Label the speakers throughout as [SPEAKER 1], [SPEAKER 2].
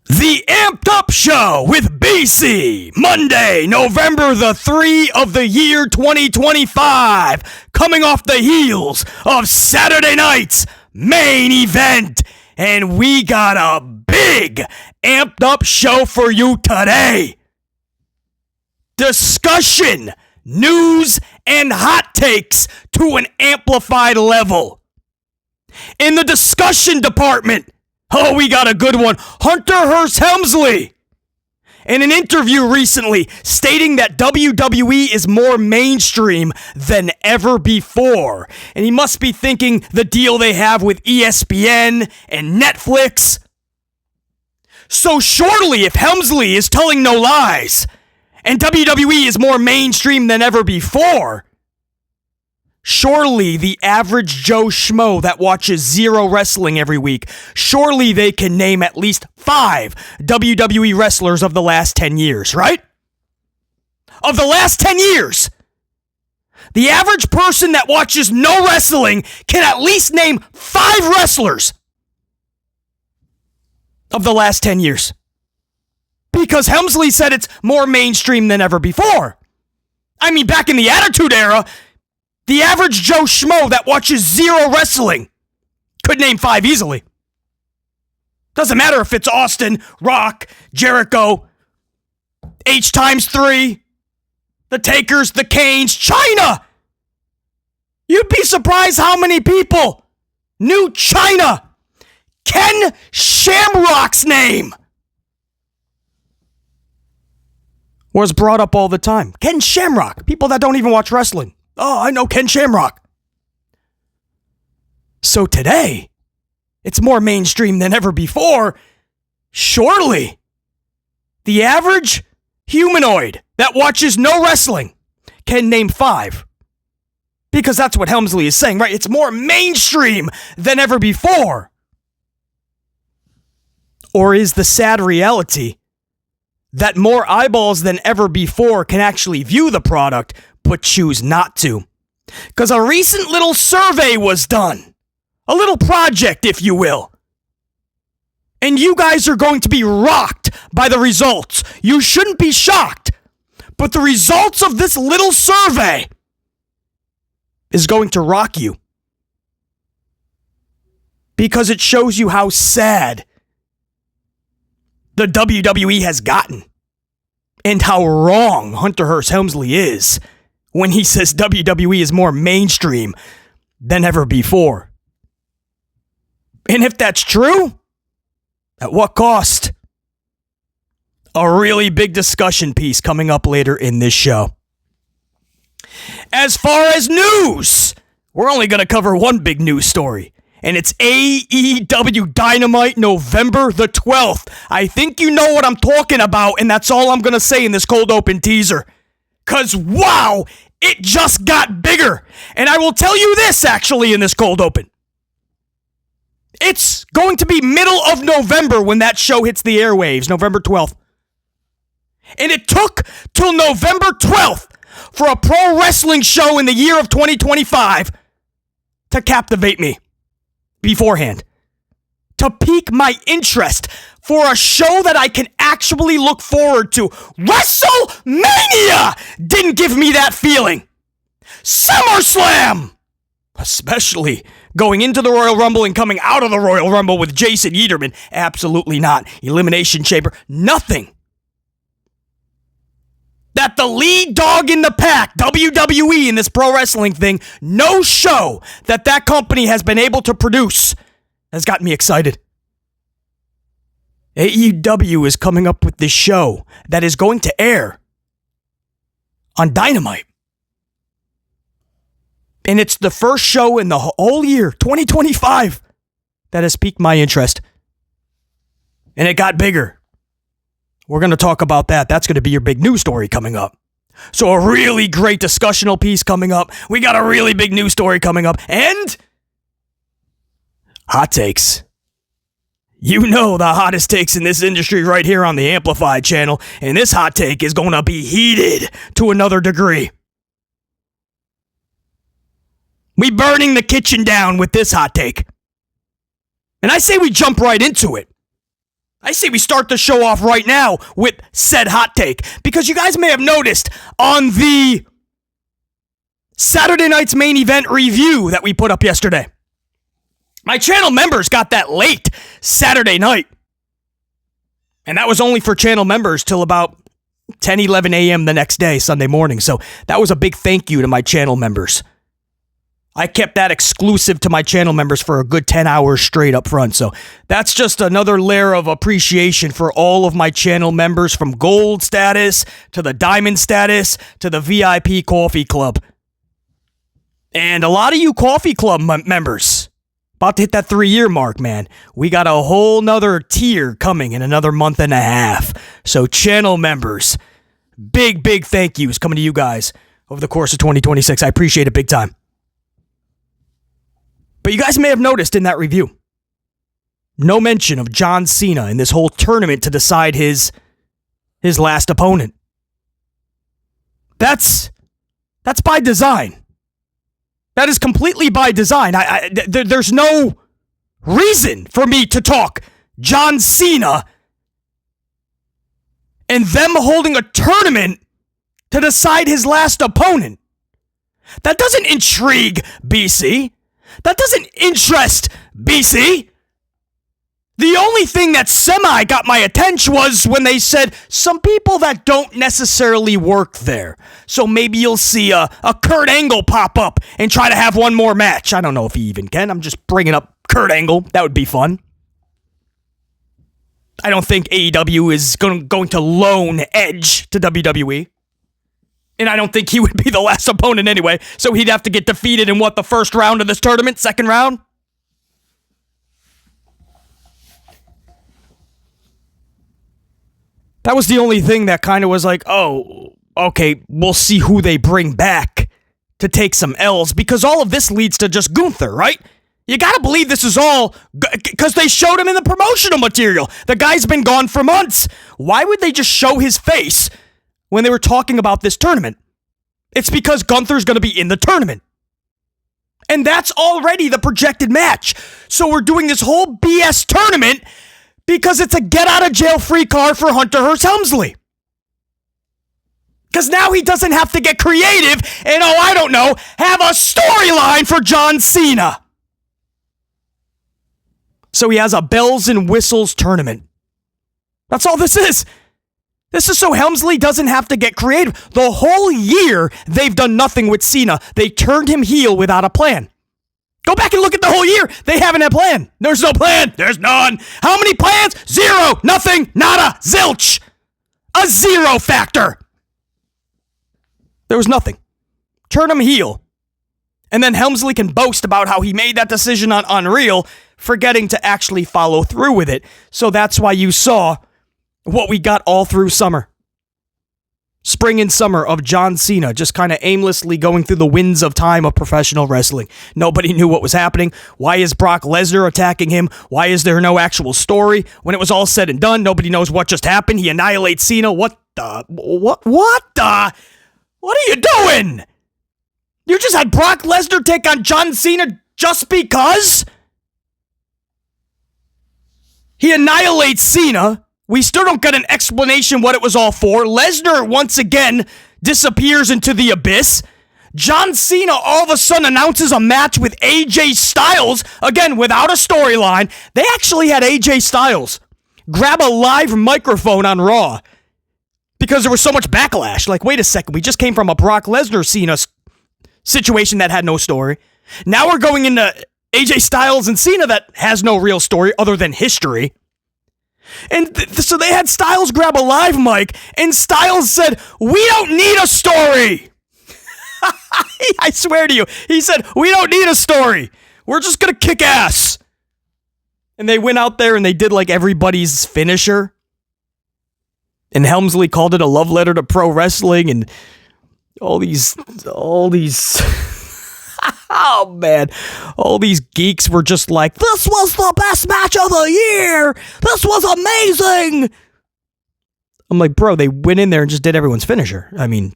[SPEAKER 1] The Amped Up Show with BC, Monday, November the 3 of the year 2025, coming off the heels of Saturday night's main event. And we got a big Amped Up show for you today. Discussion, news, and hot takes to an amplified level. In the discussion department, oh, we got a good one. Hunter Helmsley, in an interview recently, stating that WWE is more mainstream than ever before. And he must be thinking the deal they have with ESPN and Netflix. So surely if Helmsley is telling no lies, and WWE is more mainstream than ever before, surely the average Joe Schmo that watches zero wrestling every week, surely they can name at least 5 WWE wrestlers of the last 10 years, right? Of the last 10 years, the average person that watches no wrestling can at least name 5 wrestlers of the last 10 years. Because Helmsley said it's more mainstream than ever before. I mean, back in the Attitude Era, the average Joe Schmo that watches zero wrestling could name 5 easily. Doesn't matter if it's Austin, Rock, Jericho, H times 3, the Takers, the Canes, China. You'd be surprised how many people knew China. Ken Shamrock's name was brought up all the time. Ken Shamrock. People that don't even watch wrestling. Oh, I know Ken Shamrock. So today, it's more mainstream than ever before. Surely, the average humanoid that watches no wrestling can name 5. Because that's what Helmsley is saying, right? It's more mainstream than ever before. Or is the sad reality that more eyeballs than ever before can actually view the product, but choose not to? Because a recent little survey was done. A little project, if you will. And you guys are going to be rocked by the results. You shouldn't be shocked. But the results of this little survey is going to rock you. Because it shows you how sad the WWE has gotten, and how wrong Hunter Helmsley is when he says WWE is more mainstream than ever before. And if that's true, at what cost? A really big discussion piece coming up later in this show. As far as news, we're only going to cover one big news story. And it's AEW Dynamite November the 12th. I think you know what I'm talking about, and that's all I'm going to say in this cold open teaser. Because, wow, it just got bigger. And I will tell you this, actually, in this cold open. It's going to be middle of November when that show hits the airwaves, November 12th. And it took till November 12th for a pro wrestling show in the year of 2025 to captivate me. Beforehand, to pique my interest for a show that I can actually look forward to. WrestleMania didn't give me that feeling. SummerSlam, especially going into the Royal Rumble and coming out of the Royal Rumble with Jason Ederman, absolutely not. Elimination Chamber, nothing. That the lead dog in the pack, WWE, in this pro wrestling thing, no show that company has been able to produce has got me excited. AEW is coming up with this show that is going to air on Dynamite. And it's the first show in the whole year, 2025, that has piqued my interest. And it got bigger. We're going to talk about that. That's going to be your big news story coming up. So a really great discussional piece coming up. We got a really big news story coming up. And hot takes. You know the hottest takes in this industry right here on the Amplified channel. And this hot take is going to be heated to another degree. We burning the kitchen down with this hot take. And I say we jump right into it. I say we start the show off right now with said hot take, because you guys may have noticed on the Saturday night's main event review that we put up yesterday, my channel members got that late Saturday night. And that was only for channel members till about 10, 11 a.m. the next day, Sunday morning. So that was a big thank you to my channel members. I kept that exclusive to my channel members for a good 10 hours straight up front. So that's just another layer of appreciation for all of my channel members, from gold status to the diamond status to the VIP coffee club. And a lot of you coffee club members, about to hit that 3-year mark, man. We got a whole nother tier coming in another month and a half. So channel members, big thank yous coming to you guys over the course of 2026. I appreciate it big time. But you guys may have noticed in that review, no mention of John Cena in this whole tournament to decide his last opponent. That's by design. That is completely by design. There's no reason for me to talk John Cena and them holding a tournament to decide his last opponent. That doesn't intrigue BC. That doesn't interest BC. The only thing that semi got my attention was when they said some people that don't necessarily work there. So maybe you'll see a Kurt Angle pop up and try to have one more match. I don't know if he even can. I'm just bringing up Kurt Angle. That would be fun. I don't think AEW is going to loan Edge to WWE. And I don't think he would be the last opponent anyway. So he'd have to get defeated in the first round of this tournament? Second round? That was the only thing that kind of was like, oh, okay, we'll see who they bring back to take some L's, because all of this leads to just Gunther, right? You gotta believe this is all because they showed him in the promotional material. The guy's been gone for months. Why would they just show his face when they were talking about this tournament? It's because Gunther's going to be in the tournament. And that's already the projected match. So we're doing this whole BS tournament because it's a get-out-of-jail-free card for Hunter Hearst Helmsley. Because now he doesn't have to get creative and, I don't know, have a storyline for John Cena. So he has a bells and whistles tournament. That's all this is. This is so Helmsley doesn't have to get creative. The whole year, they've done nothing with Cena. They turned him heel without a plan. Go back and look at the whole year. They haven't had a plan. There's no plan. There's none. How many plans? 0. Nothing. Nada. Zilch. A 0 factor. There was nothing. Turn him heel. And then Helmsley can boast about how he made that decision on Unreal, forgetting to actually follow through with it. So that's why you saw what we got all through summer. Spring and summer of John Cena just kind of aimlessly going through the winds of time of professional wrestling. Nobody knew what was happening. Why is Brock Lesnar attacking him? Why is there no actual story? When it was all said and done, nobody knows what just happened. He annihilates Cena. What are you doing? You just had Brock Lesnar take on John Cena just because? He annihilates Cena. We still don't get an explanation what it was all for. Lesnar once again disappears into the abyss. John Cena all of a sudden announces a match with AJ Styles, again without a storyline. They actually had AJ Styles grab a live microphone on Raw because there was so much backlash. Like, wait a second, we just came from a Brock Lesnar Cena situation that had no story. Now we're going into AJ Styles and Cena that has no real story other than history. And so they had Styles grab a live mic, and Styles said, "We don't need a story." I swear to you, he said, "We don't need a story. We're just going to kick ass." And they went out there and they did like everybody's finisher. And Helmsley called it a love letter to pro wrestling, and all these oh man, all these geeks were just like, "This was the best match of the year. This was amazing." I'm like, bro, they went in there and just did everyone's finisher. I mean,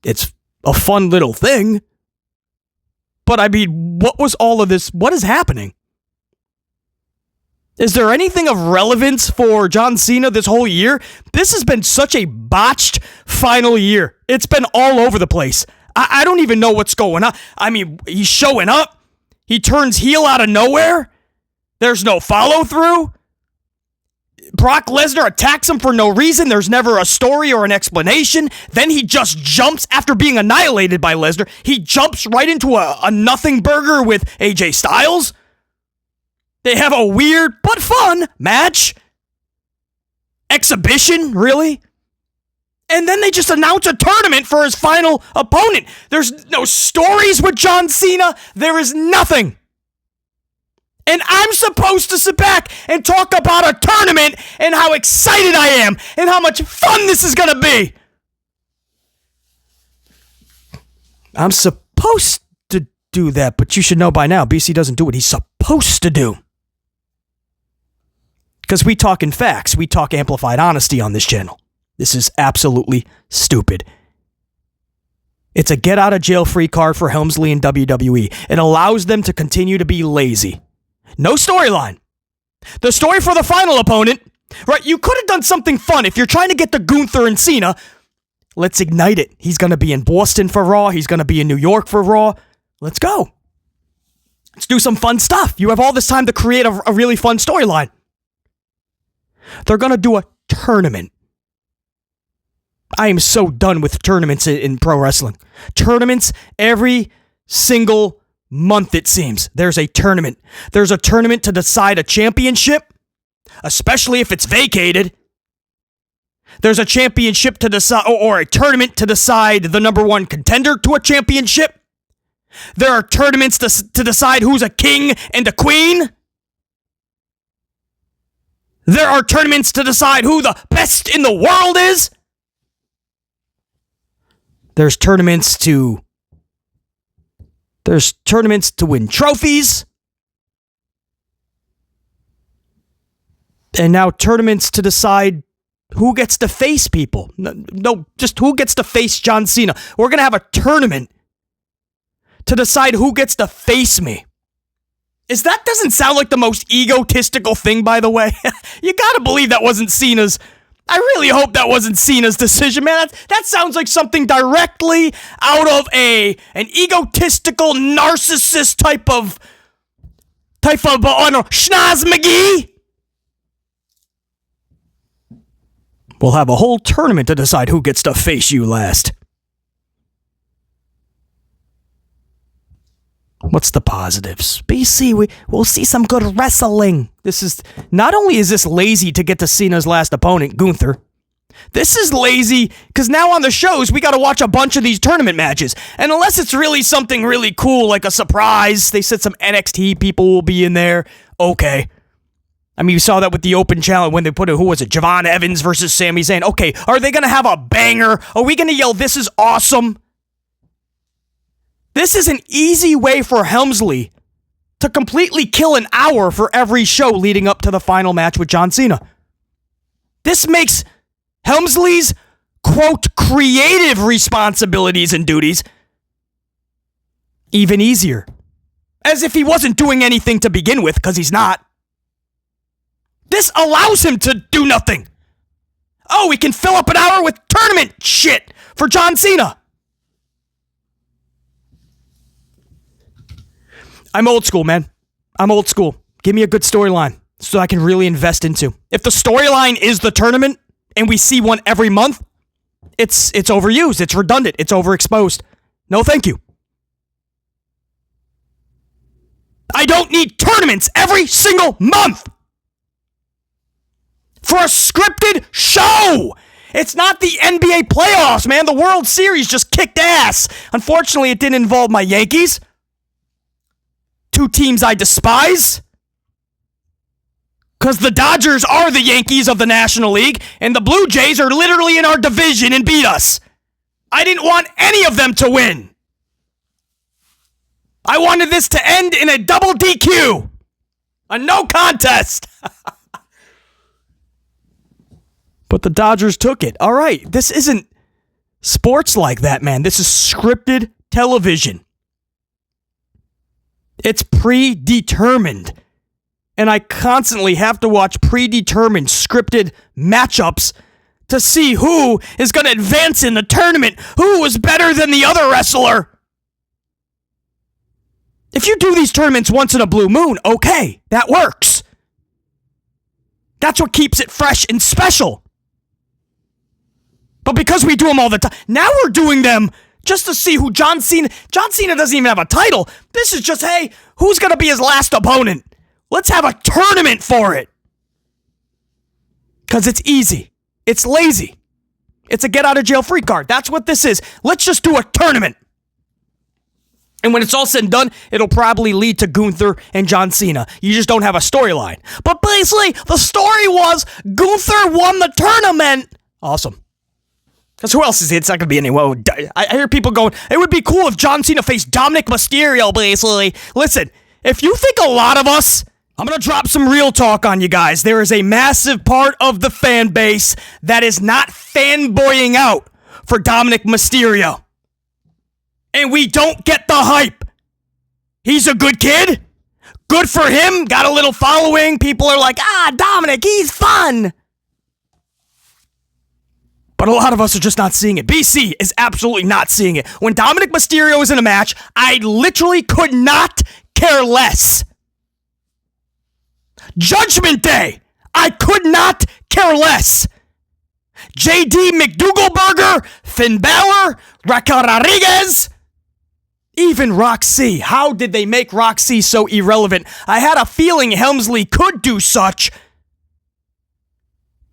[SPEAKER 1] it's a fun little thing. But I mean, what was all of this? What is happening? Is there anything of relevance for John Cena this whole year? This has been such a botched final year. It's been all over the place. I don't even know what's going on. I mean, he's showing up. He turns heel out of nowhere. There's no follow-through. Brock Lesnar attacks him for no reason. There's never a story or an explanation. Then he just jumps after being annihilated by Lesnar. He jumps right into a nothing burger with AJ Styles. They have a weird but fun match. Exhibition, really? And then they just announce a tournament for his final opponent. There's no stories with John Cena. There is nothing. And I'm supposed to sit back and talk about a tournament and how excited I am and how much fun this is going to be. I'm supposed to do that, but you should know by now, BC doesn't do what he's supposed to do. Because we talk in facts. We talk amplified honesty on this channel. This is absolutely stupid. It's a get-out-of-jail-free card for Helmsley and WWE. It allows them to continue to be lazy. No storyline. The story for the final opponent, right? You could have done something fun. If you're trying to get the Gunther and Cena, let's ignite it. He's going to be in Boston for Raw. He's going to be in New York for Raw. Let's go. Let's do some fun stuff. You have all this time to create a really fun storyline. They're going to do a tournament. I am so done with tournaments in pro wrestling. Tournaments every single month, it seems. There's a tournament. There's a tournament to decide a championship, especially if it's vacated. There's a championship to decide, or a tournament to decide the number one contender to a championship. There are tournaments to decide who's a king and a queen. There are tournaments to decide who the best in the world is. There's tournaments to win trophies. And now tournaments to decide who gets to face people. No, just who gets to face John Cena. We're going to have a tournament to decide who gets to face me. That doesn't sound like the most egotistical thing, by the way. You got to believe that wasn't Cena's. I really hope that wasn't Cena's decision, man. That sounds like something directly out of an egotistical narcissist type of Schnoz McGee. We'll have a whole tournament to decide who gets to face you last. What's the positives? BC, we'll see some good wrestling. Not only is this lazy to get to Cena's last opponent, Gunther, this is lazy because now on the shows, we got to watch a bunch of these tournament matches. And unless it's really something really cool, like a surprise, they said some NXT people will be in there. Okay. I mean, you saw that with the Open Challenge when they put Javon Evans versus Sami Zayn. Okay, are they going to have a banger? Are we going to yell, this is awesome? This is an easy way for Helmsley to completely kill an hour for every show leading up to the final match with John Cena. This makes Helmsley's, quote, creative responsibilities and duties even easier. As if he wasn't doing anything to begin with, because he's not. This allows him to do nothing. Oh, we can fill up an hour with tournament shit for John Cena. I'm old school, man. I'm old school. Give me a good storyline so I can really invest into. If the storyline is the tournament and we see one every month, it's overused, it's redundant, it's overexposed. No, thank you. I don't need tournaments every single month for a scripted show. It's not the NBA playoffs, man. The World Series just kicked ass. Unfortunately, it didn't involve my Yankees. Two teams I despise. Because the Dodgers are the Yankees of the National League, and the Blue Jays are literally in our division and beat us. I didn't want any of them to win. I wanted this to end in a double DQ. A no contest. But the Dodgers took it. All right, this isn't sports like that, man. This is scripted television. It's predetermined. And I constantly have to watch predetermined scripted matchups to see who is going to advance in the tournament, who was better than the other wrestler. If you do these tournaments once in a blue moon, okay, that works. That's what keeps it fresh and special. But because we do them all the time, now we're doing them just to see who John Cena doesn't even have a title. This is just, hey, who's going to be his last opponent? Let's have a tournament for it. Because it's easy. It's lazy. It's a get out of jail free card. That's what this is. Let's just do a tournament. And when it's all said and done, it'll probably lead to Gunther and John Cena. You just don't have a storyline. But basically, the story was Gunther won the tournament. Awesome. Because who else is it? It's not going to be anyone. I hear people going, it would be cool if John Cena faced Dominic Mysterio, basically. Listen, if you think a lot of us, I'm going to drop some real talk on you guys. There is a massive part of the fan base that is not fanboying out for Dominic Mysterio. And we don't get the hype. He's a good kid. Good for him. Got a little following. People are like, Dominic, he's fun. But a lot of us are just not seeing it. BC is absolutely not seeing it. When Dominic Mysterio is in a match, I literally could not care less. Judgment Day, I could not care less. JD McDougalburger, Finn Balor, Raquel Rodriguez, even Roxy. How did they make Roxy so irrelevant? I had a feeling Helmsley could do such.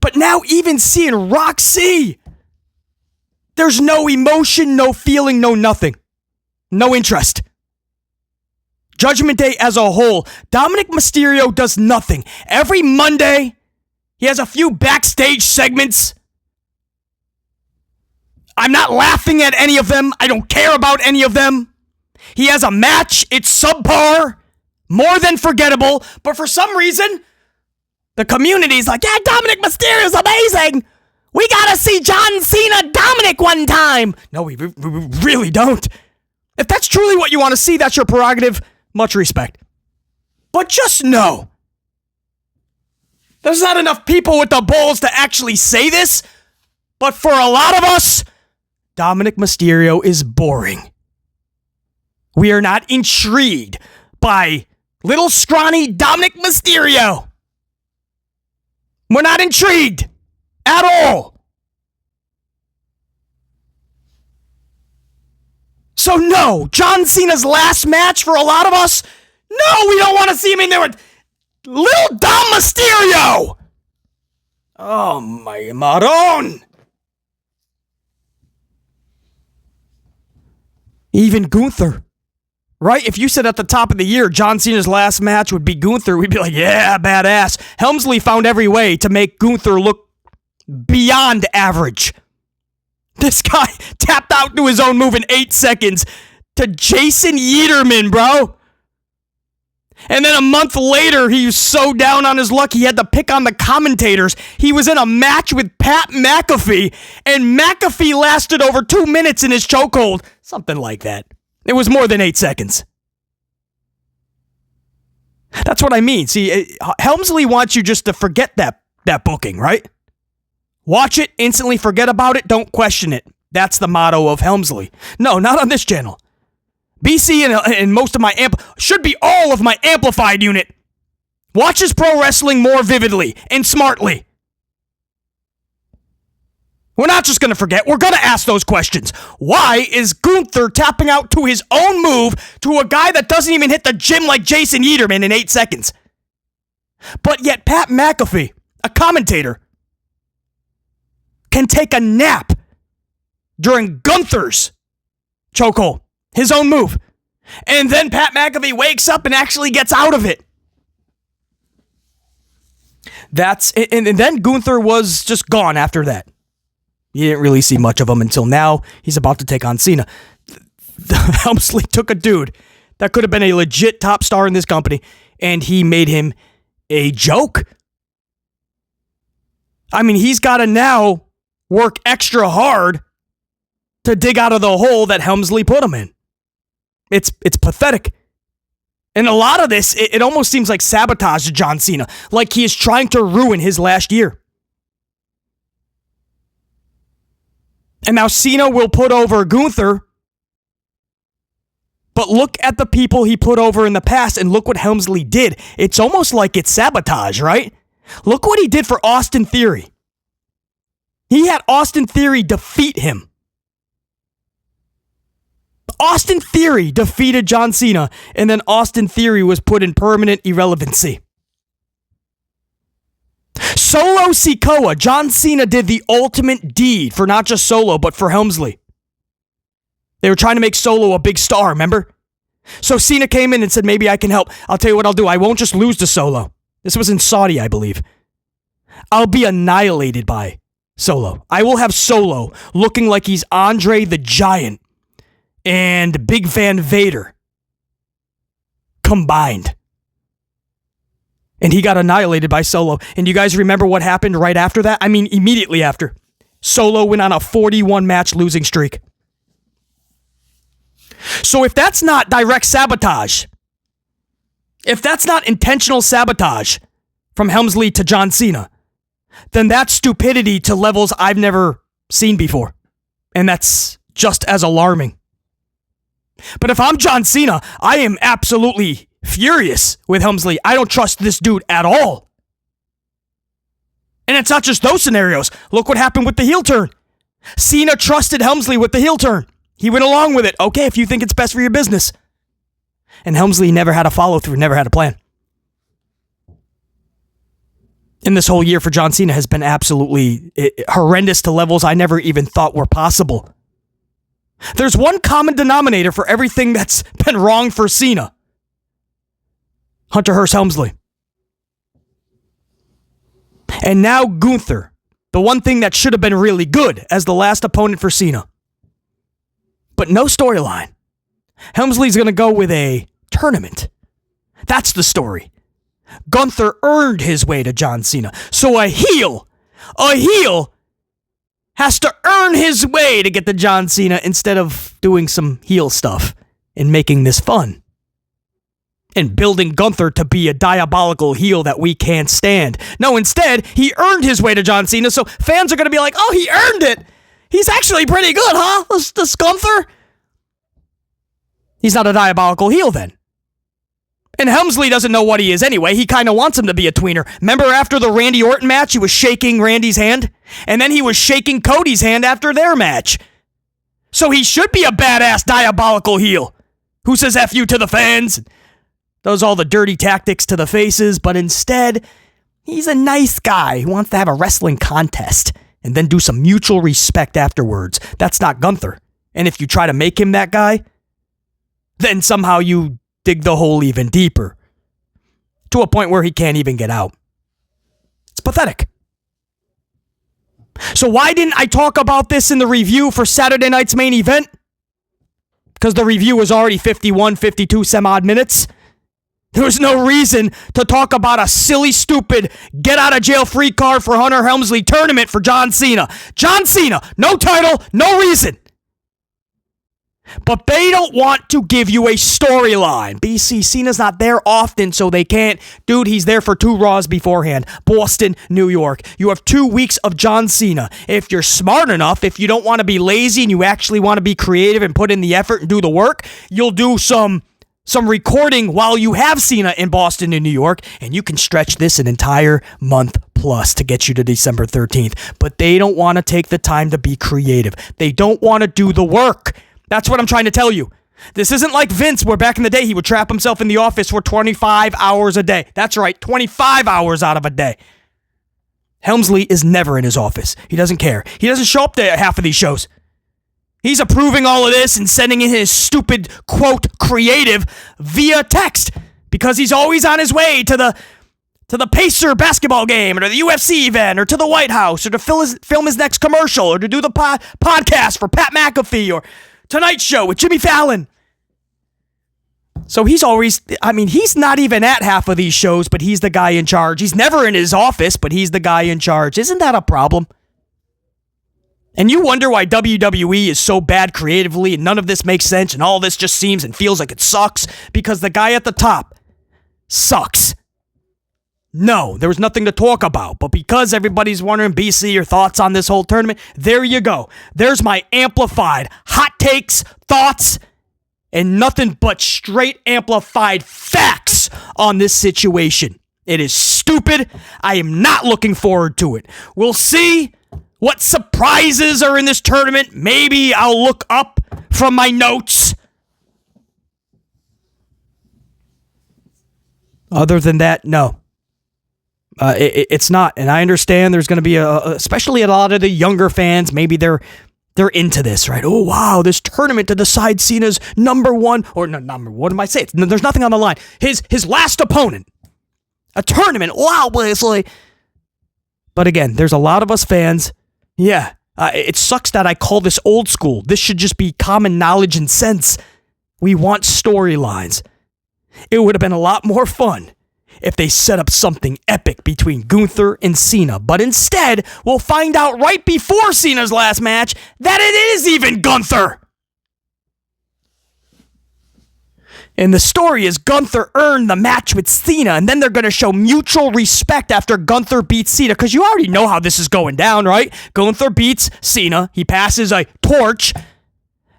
[SPEAKER 1] But now even seeing Roxy, there's no emotion, no feeling, no nothing. No interest. Judgment Day as a whole, Dominic Mysterio does nothing. Every Monday, he has a few backstage segments. I'm not laughing at any of them. I don't care about any of them. He has a match. It's subpar. More than forgettable. But for some reason, the community's like, yeah, Dominic Mysterio's amazing. We gotta see John Cena Dominic one time. No, we really don't. If that's truly what you want to see, that's your prerogative. Much respect. But just know, there's not enough people with the balls to actually say this. But for a lot of us, Dominic Mysterio is boring. We are not intrigued by little scrawny Dominic Mysterio. We're not intrigued at all. So no, John Cena's last match for a lot of us, no, we don't want to see him in there with little Dom Mysterio. Oh my maron. Even Gunther. Right? If you said at the top of the year John Cena's last match would be Gunther, we'd be like, yeah, badass. Helmsley found every way to make Gunther look beyond average. This guy tapped out to his own move in 8 seconds to Jason Yeaterman, bro. And then a month later, he was so down on his luck, he had to pick on the commentators. He was in a match with Pat McAfee, and McAfee lasted over 2 minutes in his chokehold. Something like that. It was more than 8 seconds. That's what I mean. See, Helmsley wants you just to forget that booking, right? Watch it, instantly forget about it, don't question it. That's the motto of Helmsley. No, not on this channel. BC and most of my should be all of my amplified unit watches pro wrestling more vividly and smartly. We're not just going to forget, we're going to ask those questions. Why is Gunther tapping out to his own move to a guy that doesn't even hit the gym like Jason Yeaterman in 8 seconds? But yet Pat McAfee, a commentator, can take a nap during Gunther's chokehold, his own move. And then Pat McAfee wakes up and actually gets out of it. And then Gunther was just gone after that. You didn't really see much of him until now. He's about to take on Cena. Helmsley took a dude that could have been a legit top star in this company, and he made him a joke. I mean, he's got to now work extra hard to dig out of the hole that Helmsley put him in. It's pathetic. And a lot of this, it almost seems like sabotage to John Cena, like he is trying to ruin his last year. And now Cena will put over Gunther, but look at the people he put over in the past and look what Helmsley did. It's almost like it's sabotage, right? Look what he did for Austin Theory. He had Austin Theory defeat him. Austin Theory defeated John Cena, and then Austin Theory was put in permanent irrelevancy. Solo Sikoa, John Cena did the ultimate deed for not just Solo, but for Helmsley. They were trying to make Solo a big star, remember? So Cena came in and said, maybe I can help. I'll tell you what I'll do. I won't just lose to Solo. This was in Saudi, I believe. I'll be annihilated by Solo. I will have Solo looking like he's Andre the Giant and Big Van Vader combined. And he got annihilated by Solo. And you guys remember what happened right after that? I mean, immediately after. Solo went on a 41-match losing streak. So if that's not direct sabotage, if that's not intentional sabotage from Helmsley to John Cena, then that's stupidity to levels I've never seen before. And that's just as alarming. But if I'm John Cena, I am absolutely furious with Helmsley. I don't trust this dude at all. And it's not just those scenarios. Look what happened with the heel turn. Cena trusted Helmsley with the heel turn. He went along with it. Okay, if you think it's best for your business. And Helmsley never had a follow-through, never had a plan. And this whole year for John Cena has been absolutely horrendous to levels I never even thought were possible. There's one common denominator for everything that's been wrong for Cena. Hunter Hearst Helmsley. And now Gunther, the one thing that should have been really good as the last opponent for Cena. But no storyline. Helmsley's going to go with a tournament. That's the story. Gunther earned his way to John Cena. So a heel has to earn his way to get to John Cena instead of doing some heel stuff and making this fun. And building Gunther to be a diabolical heel that we can't stand. No, instead, he earned his way to John Cena, so fans are going to be like, oh, he earned it. He's actually pretty good, huh? This Gunther? He's not a diabolical heel then. And Helmsley doesn't know what he is anyway. He kind of wants him to be a tweener. Remember after the Randy Orton match, he was shaking Randy's hand? And then he was shaking Cody's hand after their match. So he should be a badass diabolical heel who says F you to the fans, does all the dirty tactics to the faces, but instead, he's a nice guy who wants to have a wrestling contest and then do some mutual respect afterwards. That's not Gunther. And if you try to make him that guy, then somehow you dig the hole even deeper to a point where he can't even get out. It's pathetic. So why didn't I talk about this in the review for Saturday night's main event? Because the review was already 51, 52 some odd minutes. There was no reason to talk about a silly, stupid, get-out-of-jail-free card for Hunter Helmsley tournament for John Cena. John Cena, no title, no reason. But they don't want to give you a storyline. BC, Cena's not there often, so they can't. Dude, he's there for 2 Raws beforehand. Boston, New York. You have 2 weeks of John Cena. If you're smart enough, if you don't want to be lazy and you actually want to be creative and put in the effort and do the work, you'll do some recording while you have Cena in Boston and New York, and you can stretch this an entire month plus to get you to December 13th. But they don't want to take the time to be creative. They don't want to do the work. That's what I'm trying to tell you. This isn't like Vince, where back in the day he would trap himself in the office for 25 hours a day. That's right, 25 hours out of a day. Helmsley is never in his office. He doesn't care. He doesn't show up to half of these shows. He's approving all of this and sending in his stupid, quote, creative via text because he's always on his way to the Pacer basketball game or to the UFC event or to the White House or to film his next commercial or to do the podcast for Pat McAfee or Tonight Show with Jimmy Fallon. So he's always, he's not even at half of these shows, but he's the guy in charge. He's never in his office, but he's the guy in charge. Isn't that a problem? And you wonder why WWE is so bad creatively and none of this makes sense and all this just seems and feels like it sucks because the guy at the top sucks. No, there was nothing to talk about. But because everybody's wondering, BC, your thoughts on this whole tournament, there you go. There's my amplified hot takes, thoughts, and nothing but straight amplified facts on this situation. It is stupid. I am not looking forward to it. We'll see what surprises are in this tournament. Maybe I'll look up from my notes. Other than that, no. It's not, and I understand there's going to be especially a lot of the younger fans. Maybe they're into this, right? Oh wow, this tournament to decide Cena's number one or no number. What am I saying? There's nothing on the line. His last opponent, a tournament. Wow, Wesley. But again, there's a lot of us fans. Yeah, it sucks that I call this old school. This should just be common knowledge and sense. We want storylines. It would have been a lot more fun if they set up something epic between Gunther and Cena. But instead, we'll find out right before Cena's last match that it is even Gunther. And the story is Gunther earned the match with Cena, and then they're going to show mutual respect after Gunther beats Cena, because you already know how this is going down, right? Gunther beats Cena. He passes a torch.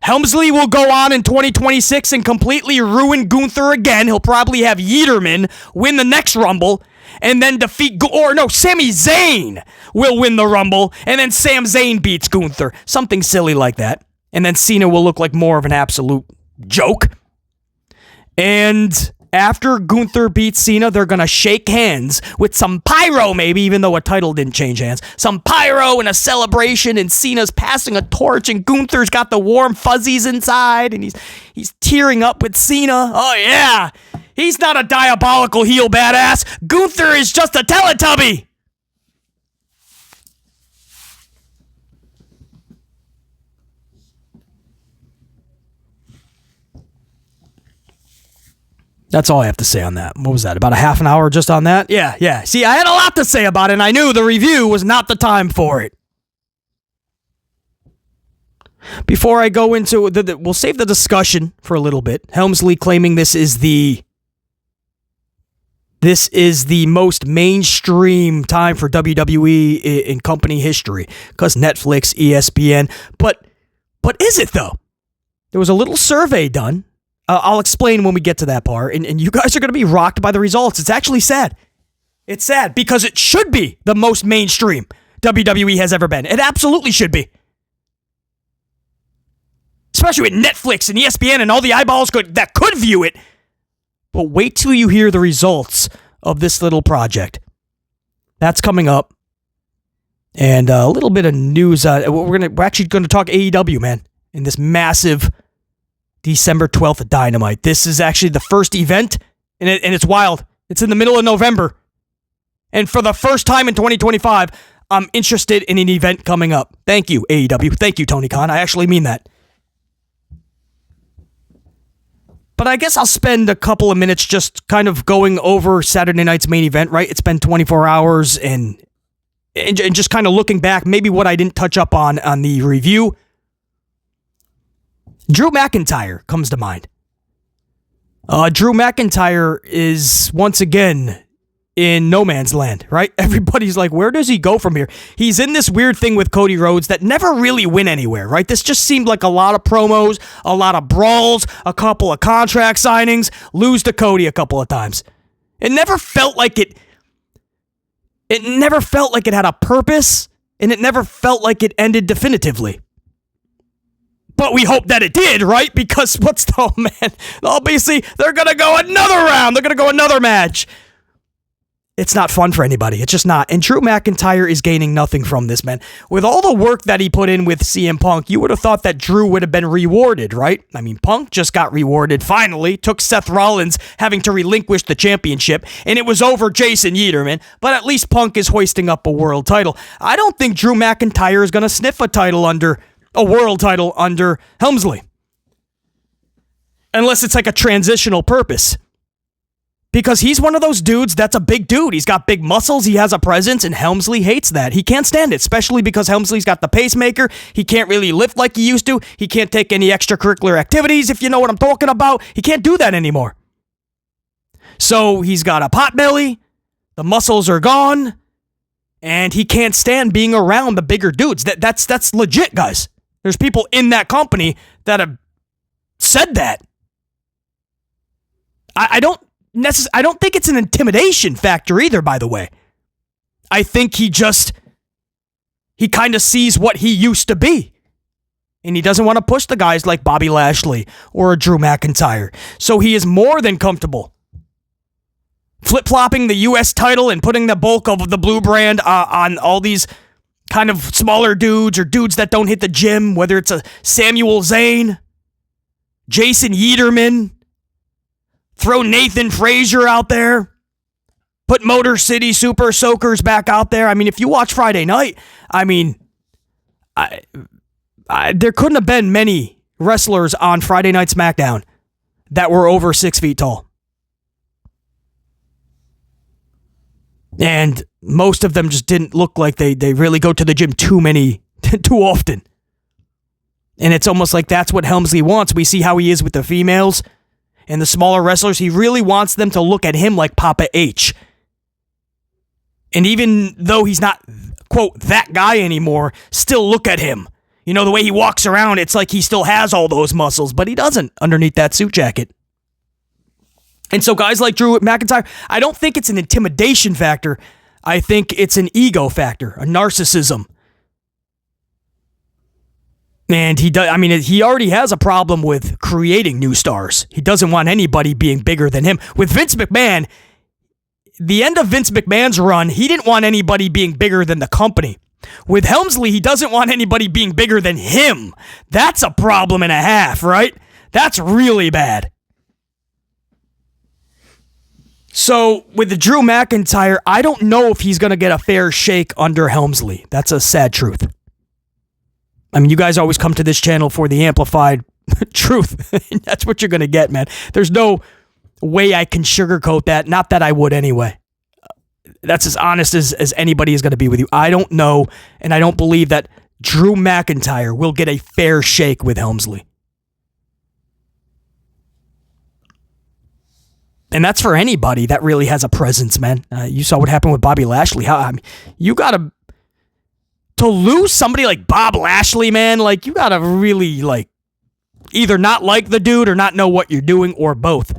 [SPEAKER 1] Helmsley will go on in 2026 and completely ruin Gunther again. He'll probably have Yeaterman win the next Rumble and then defeat, Sami Zayn will win the Rumble and then Sam Zayn beats Gunther. Something silly like that. And then Cena will look like more of an absolute joke. And after Gunther beats Cena, they're going to shake hands with some pyro, maybe, even though a title didn't change hands. Some pyro and a celebration, and Cena's passing a torch, and Gunther's got the warm fuzzies inside, and he's tearing up with Cena. Oh, yeah. He's not a diabolical heel badass. Gunther is just a Teletubby. That's all I have to say on that. What was that? About a half an hour just on that? Yeah. See, I had a lot to say about it, and I knew the review was not the time for it. Before I go into we'll save the discussion for a little bit. Helmsley claiming this is the most mainstream time for WWE in company history because Netflix, ESPN. But is it though? There was a little survey done. I'll explain when we get to that part, and you guys are going to be rocked by the results. It's actually sad. It's sad because it should be the most mainstream WWE has ever been. It absolutely should be. Especially with Netflix and ESPN and all the eyeballs that could view it. But wait till you hear the results of this little project. That's coming up. And a little bit of news. We're actually going to talk AEW, man, in this massive December 12th Dynamite. This is actually the first event, and it's wild. It's in the middle of November. And for the first time in 2025, I'm interested in an event coming up. Thank you, AEW. Thank you, Tony Khan. I actually mean that. But I guess I'll spend a couple of minutes just kind of going over Saturday night's main event, right? It's been 24 hours and just kind of looking back, maybe what I didn't touch up on the review. Drew McIntyre comes to mind. Drew McIntyre is once again in no man's land, right? Everybody's like, where does he go from here? He's in this weird thing with Cody Rhodes that never really went anywhere, right? This just seemed like a lot of promos, a lot of brawls, a couple of contract signings, lose to Cody a couple of times. It never felt like it had a purpose, and it never felt like it ended definitively. But we hope that it did, right? Because obviously they're going to go another round. They're going to go another match. It's not fun for anybody. It's just not. And Drew McIntyre is gaining nothing from this, man. With all the work that he put in with CM Punk, you would have thought that Drew would have been rewarded, right? I mean, Punk just got rewarded finally, took Seth Rollins having to relinquish the championship, and it was over Jason Yeaterman. But at least Punk is hoisting up a world title. I don't think Drew McIntyre is going to sniff a world title under Helmsley. Unless it's like a transitional purpose. Because he's one of those dudes that's a big dude. He's got big muscles. He has a presence, and Helmsley hates that. He can't stand it, especially because Helmsley's got the pacemaker. He can't really lift like he used to. He can't take any extracurricular activities, if you know what I'm talking about. He can't do that anymore. So he's got a pot belly. The muscles are gone. And he can't stand being around the bigger dudes. That's legit, guys. There's people in that company that have said that. I don't think it's an intimidation factor either, by the way. I think he kind of sees what he used to be. And he doesn't want to push the guys like Bobby Lashley or Drew McIntyre. So he is more than comfortable flip-flopping the U.S. title and putting the bulk of the blue brand on all these kind of smaller dudes or dudes that don't hit the gym, whether it's a Samuel Zayn, Jason Yeaterman, throw Nathan Frazier out there, put Motor City Super Soakers back out there. I mean, if you watch Friday Night, I mean, there couldn't have been many wrestlers on Friday Night SmackDown that were over 6 feet tall. And most of them just didn't look like they really go to the gym too often. And it's almost like that's what Helmsley wants. We see how he is with the females and the smaller wrestlers. He really wants them to look at him like Papa H. And even though he's not, quote, that guy anymore, still look at him. You know, the way he walks around, it's like he still has all those muscles, but he doesn't underneath that suit jacket. And so guys like Drew McIntyre, I don't think it's an intimidation factor. I think it's an ego factor, a narcissism. And he already has a problem with creating new stars. He doesn't want anybody being bigger than him. With Vince McMahon, the end of Vince McMahon's run, he didn't want anybody being bigger than the company. With Helmsley, he doesn't want anybody being bigger than him. That's a problem and a half, right? That's really bad. So, with the Drew McIntyre, I don't know if he's going to get a fair shake under Helmsley. That's a sad truth. I mean, you guys always come to this channel for the amplified truth. That's what you're going to get, man. There's no way I can sugarcoat that. Not that I would anyway. That's as honest as anybody is going to be with you. I don't know, and I don't believe that Drew McIntyre will get a fair shake with Helmsley. And that's for anybody that really has a presence, man. You saw what happened with Bobby Lashley. You got to lose somebody like Bob Lashley, man. Like, you got to really, like, either not like the dude or not know what you're doing or both.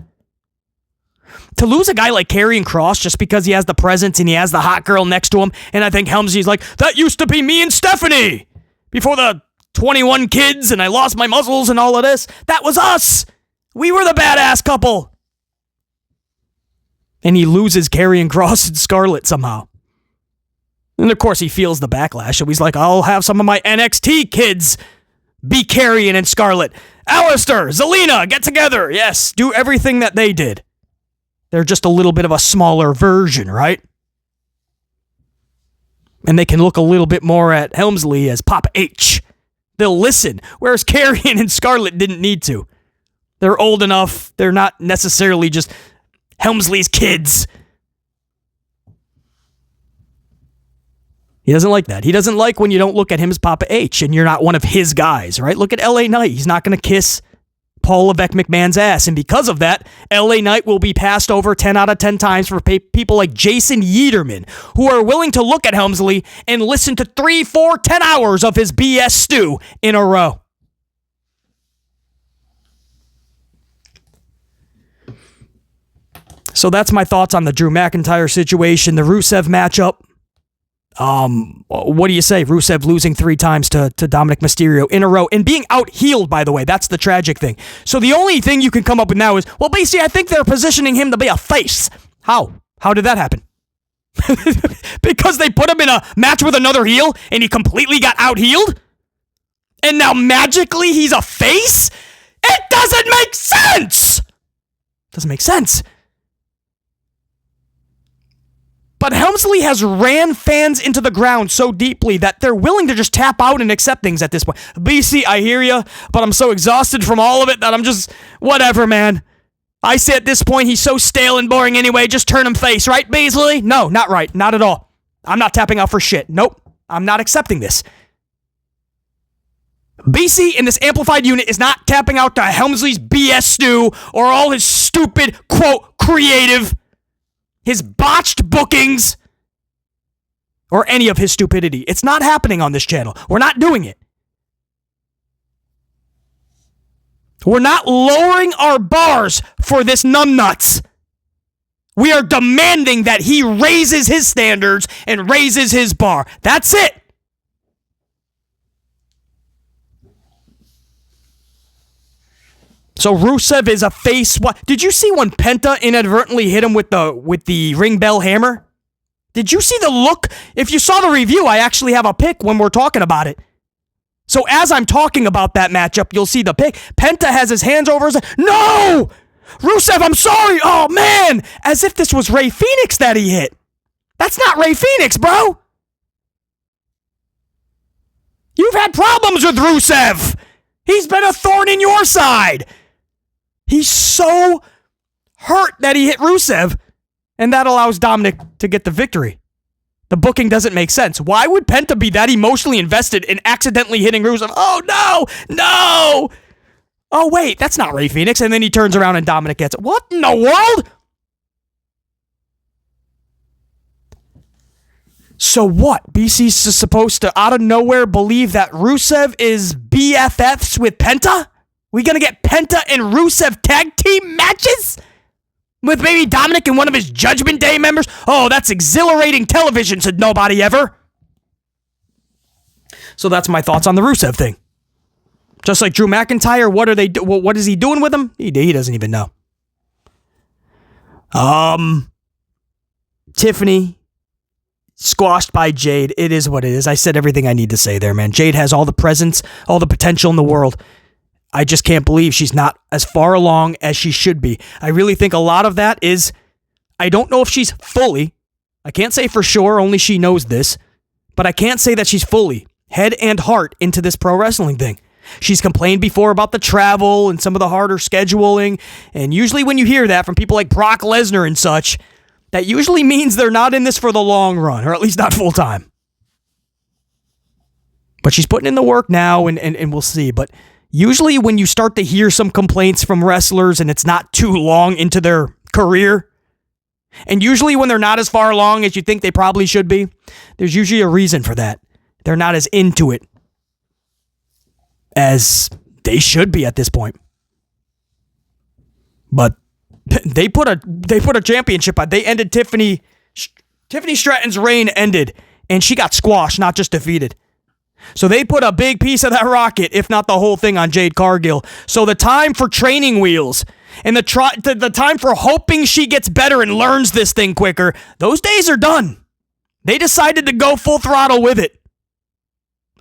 [SPEAKER 1] To lose a guy like Karrion Kross just because he has the presence and he has the hot girl next to him, and I think Helmsley's like, that used to be me and Stephanie before the 21 kids and I lost my muscles and all of this. That was us. We were the badass couple. And he loses Karrion Kross and Scarlett somehow. And of course he feels the backlash. So he's like, I'll have some of my NXT kids be Karrion and Scarlett. Alistair, Zelina, get together. Yes, do everything that they did. They're just a little bit of a smaller version, right? And they can look a little bit more at Helmsley as Papa H. They'll listen, whereas Karrion and Scarlett didn't need to. They're old enough. They're not necessarily just Helmsley's kids. He doesn't like that. He doesn't like when you don't look at him as Papa H and you're not one of his guys, right? Look at LA Knight. He's not going to kiss Paul Levesque McMahon's ass. And because of that, LA Knight will be passed over 10 out of 10 times for people like Jason Yeaterman, who are willing to look at Helmsley and listen to 3, 4, 10 hours of his BS stew in a row. So that's my thoughts on the Drew McIntyre situation. The Rusev matchup. What do you say? Rusev losing 3 times to Dominic Mysterio in a row and being out-heeled, by the way. That's the tragic thing. So the only thing you can come up with now is, well, basically, I think they're positioning him to be a face. How? How did that happen? Because they put him in a match with another heel and he completely got out-heeled? And now magically he's a face? It doesn't make sense! Doesn't make sense. But Helmsley has ran fans into the ground so deeply that they're willing to just tap out and accept things at this point. BC, I hear you, but I'm so exhausted from all of it that I'm just, whatever, man. I say at this point, he's so stale and boring anyway, just turn him face, right, Baszler? No, not right. Not at all. I'm not tapping out for shit. Nope. I'm not accepting this. BC in this amplified unit is not tapping out to Helmsley's BS stew or all his stupid, quote, creative, his botched bookings, or any of his stupidity. It's not happening on this channel. We're not doing it. We're not lowering our bars for this numbnuts. We are demanding that he raises his standards and raises his bar. That's it. So Rusev is a face. What? Did you see when Penta inadvertently hit him with the ring bell hammer? Did you see the look? If you saw the review, I actually have a pic when we're talking about it. So as I'm talking about that matchup, you'll see the pic. Penta has his hands over his head. No! Rusev, I'm sorry. Oh, man. As if this was Rey Fenix that he hit. That's not Rey Fenix, bro. You've had problems with Rusev. He's been a thorn in your side. He's so hurt that he hit Rusev, and that allows Dominic to get the victory. The booking doesn't make sense. Why would Penta be that emotionally invested in accidentally hitting Rusev? Oh, no! Oh, wait, that's not Rey Fenix. And then he turns around and Dominic gets it. What in the world? So what? BC's supposed to, out of nowhere, believe that Rusev is BFFs with Penta? We gonna get Penta and Rusev tag team matches? With maybe Dominic and one of his Judgment Day members? Oh, that's exhilarating television, said nobody ever. So that's my thoughts on the Rusev thing. Just like Drew McIntyre, what is he doing with him? He doesn't even know. Tiffany squashed by Jade. It is what it is. I said everything I need to say there, man. Jade has all the presence, all the potential in the world. I just can't believe she's not as far along as she should be. I really think a lot of that is, I don't know if she's fully, I can't say for sure, only she knows this, but I can't say that she's fully, head and heart, into this pro wrestling thing. She's complained before about the travel and some of the harder scheduling, and usually when you hear that from people like Brock Lesnar and such, that usually means they're not in this for the long run, or at least not full time. But she's putting in the work now, and we'll see, but usually when you start to hear some complaints from wrestlers and it's not too long into their career, and usually when they're not as far along as you think they probably should be, there's usually a reason for that. They're not as into it as they should be at this point. But they put a championship on. They ended Tiffany Stratton's reign ended, and she got squashed, not just defeated. So they put a big piece of that rocket, if not the whole thing, on Jade Cargill. So the time for training wheels and the time for hoping she gets better and learns this thing quicker, those days are done. They decided to go full throttle with it.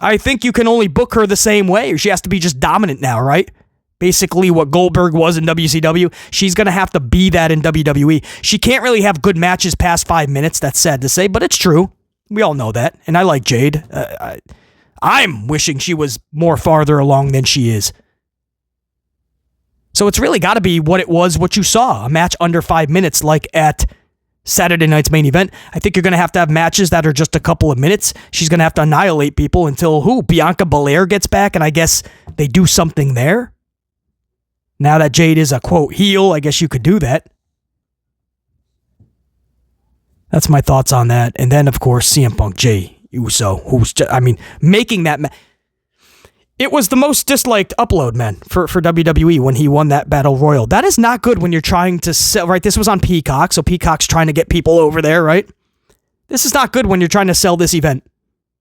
[SPEAKER 1] I think you can only book her the same way, or she has to be just dominant now, right? Basically what Goldberg was in WCW, she's going to have to be that in WWE. She can't really have good matches past 5 minutes, that's sad to say, but it's true. We all know that, and I like Jade. I'm wishing she was more farther along than she is. So it's really got to be what it was, what you saw, a match under 5 minutes like at Saturday night's main event. I think you're going to have matches that are just a couple of minutes. She's going to have to annihilate people until Bianca Belair gets back, and I guess they do something there. Now that Jade is a, quote, heel, I guess you could do that. That's my thoughts on that. And then, of course, CM Punk, Jey Uso, who's just, making that it was the most disliked upload, man, for WWE when he won that Battle Royal. That is not good when you're trying to sell, right? This was on Peacock, so Peacock's trying to get people over there, right? This is not good when you're trying to sell this event.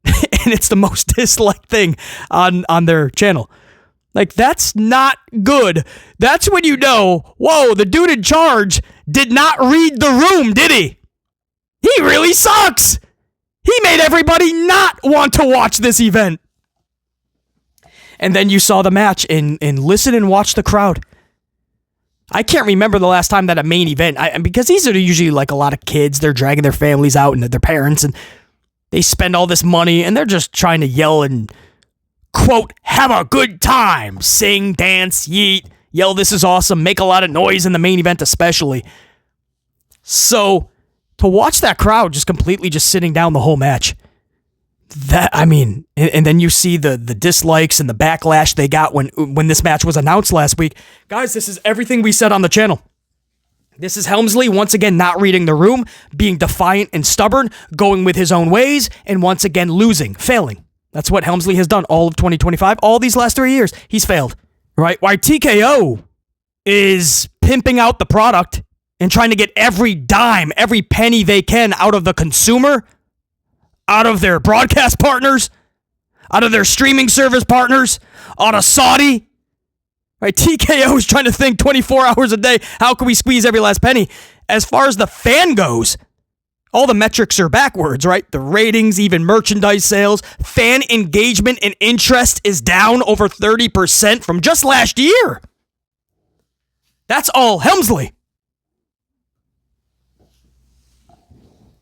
[SPEAKER 1] And it's the most disliked thing on their channel. Like, that's not good. That's when you know, whoa, the dude in charge did not read the room, did he? He really sucks. He made everybody not want to watch this event. And then you saw the match and listen and watch the crowd. I can't remember the last time that a main event, because these are usually like a lot of kids, they're dragging their families out and their parents, and they spend all this money and they're just trying to yell and, quote, have a good time, sing, dance, yeet, Yell, "This is awesome." Make a lot of noise in the main event especially. So to watch that crowd just completely just sitting down the whole match, and then you see the dislikes and the backlash they got when this match was announced last week. Guys, this is everything we said on the channel. This is Helmsley once again not reading the room, being defiant and stubborn, going with his own ways, and once again losing, failing. That's what Helmsley has done all of 2025. All these last 3 years, he's failed. Right? Why TKO is pimping out the product and trying to get every dime, every penny they can out of the consumer, out of their broadcast partners, out of their streaming service partners, out of Saudi. Right? TKO is trying to think 24 hours a day, how can we squeeze every last penny? As far as the fan goes, all the metrics are backwards, right? The ratings, even merchandise sales, fan engagement and interest is down over 30% from just last year. That's all Helmsley.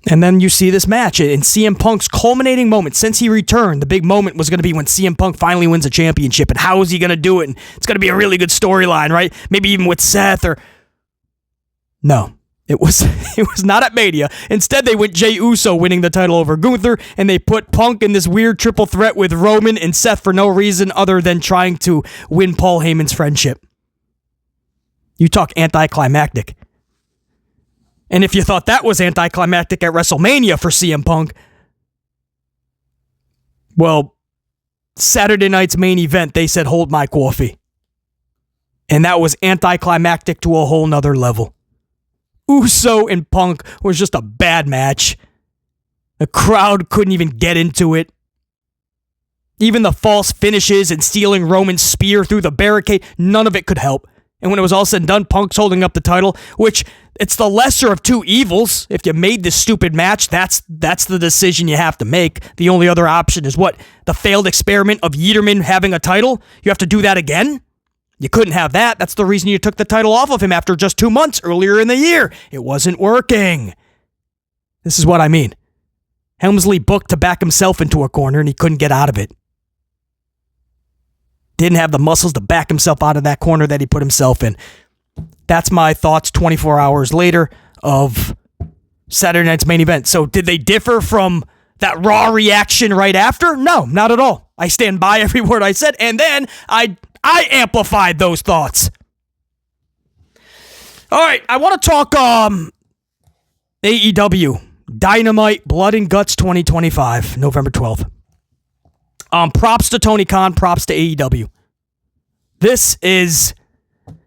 [SPEAKER 1] And then you see this match in CM Punk's culminating moment since he returned. The big moment was going to be when CM Punk finally wins a championship. And how is he going to do it? And it's going to be a really good storyline, right? Maybe even with Seth or... No, it was not at Mania. Instead, they went Jey Uso winning the title over Gunther, and they put Punk in this weird triple threat with Roman and Seth for no reason other than trying to win Paul Heyman's friendship. You talk anticlimactic. And if you thought that was anticlimactic at WrestleMania for CM Punk, well, Saturday night's main event, they said, "Hold my coffee." And that was anticlimactic to a whole nother level. Uso and Punk was just a bad match. The crowd couldn't even get into it. Even the false finishes and stealing Roman's spear through the barricade, none of it could help. And when it was all said and done, Punk's holding up the title, which it's the lesser of two evils. If you made this stupid match, that's the decision you have to make. The only other option is what? The failed experiment of Yiederman having a title? You have to do that again? You couldn't have that. That's the reason you took the title off of him after just 2 months earlier in the year. It wasn't working. This is what I mean. Helmsley booked to back himself into a corner and he couldn't get out of it. Didn't have the muscles to back himself out of that corner that he put himself in. That's my thoughts 24 hours later of Saturday night's main event. So did they differ from that Raw reaction right after? No, not at all. I stand by every word I said, and then I amplified those thoughts. All right, I want to talk AEW, Dynamite Blood and Guts 2025, November 12th. Props to Tony Khan, props to AEW. This is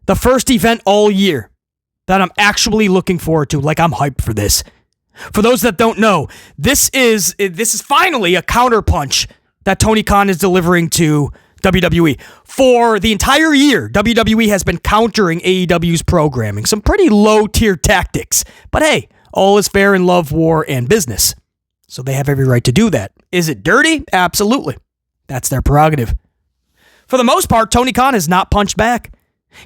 [SPEAKER 1] the first event all year that I'm actually looking forward to. Like, I'm hyped for this. For those that don't know, this is finally a counterpunch that Tony Khan is delivering to WWE. For the entire year, WWE has been countering AEW's programming. Some pretty low-tier tactics. But hey, all is fair in love, war, and business. So they have every right to do that. Is it dirty? Absolutely. That's their prerogative. For the most part, Tony Khan has not punched back.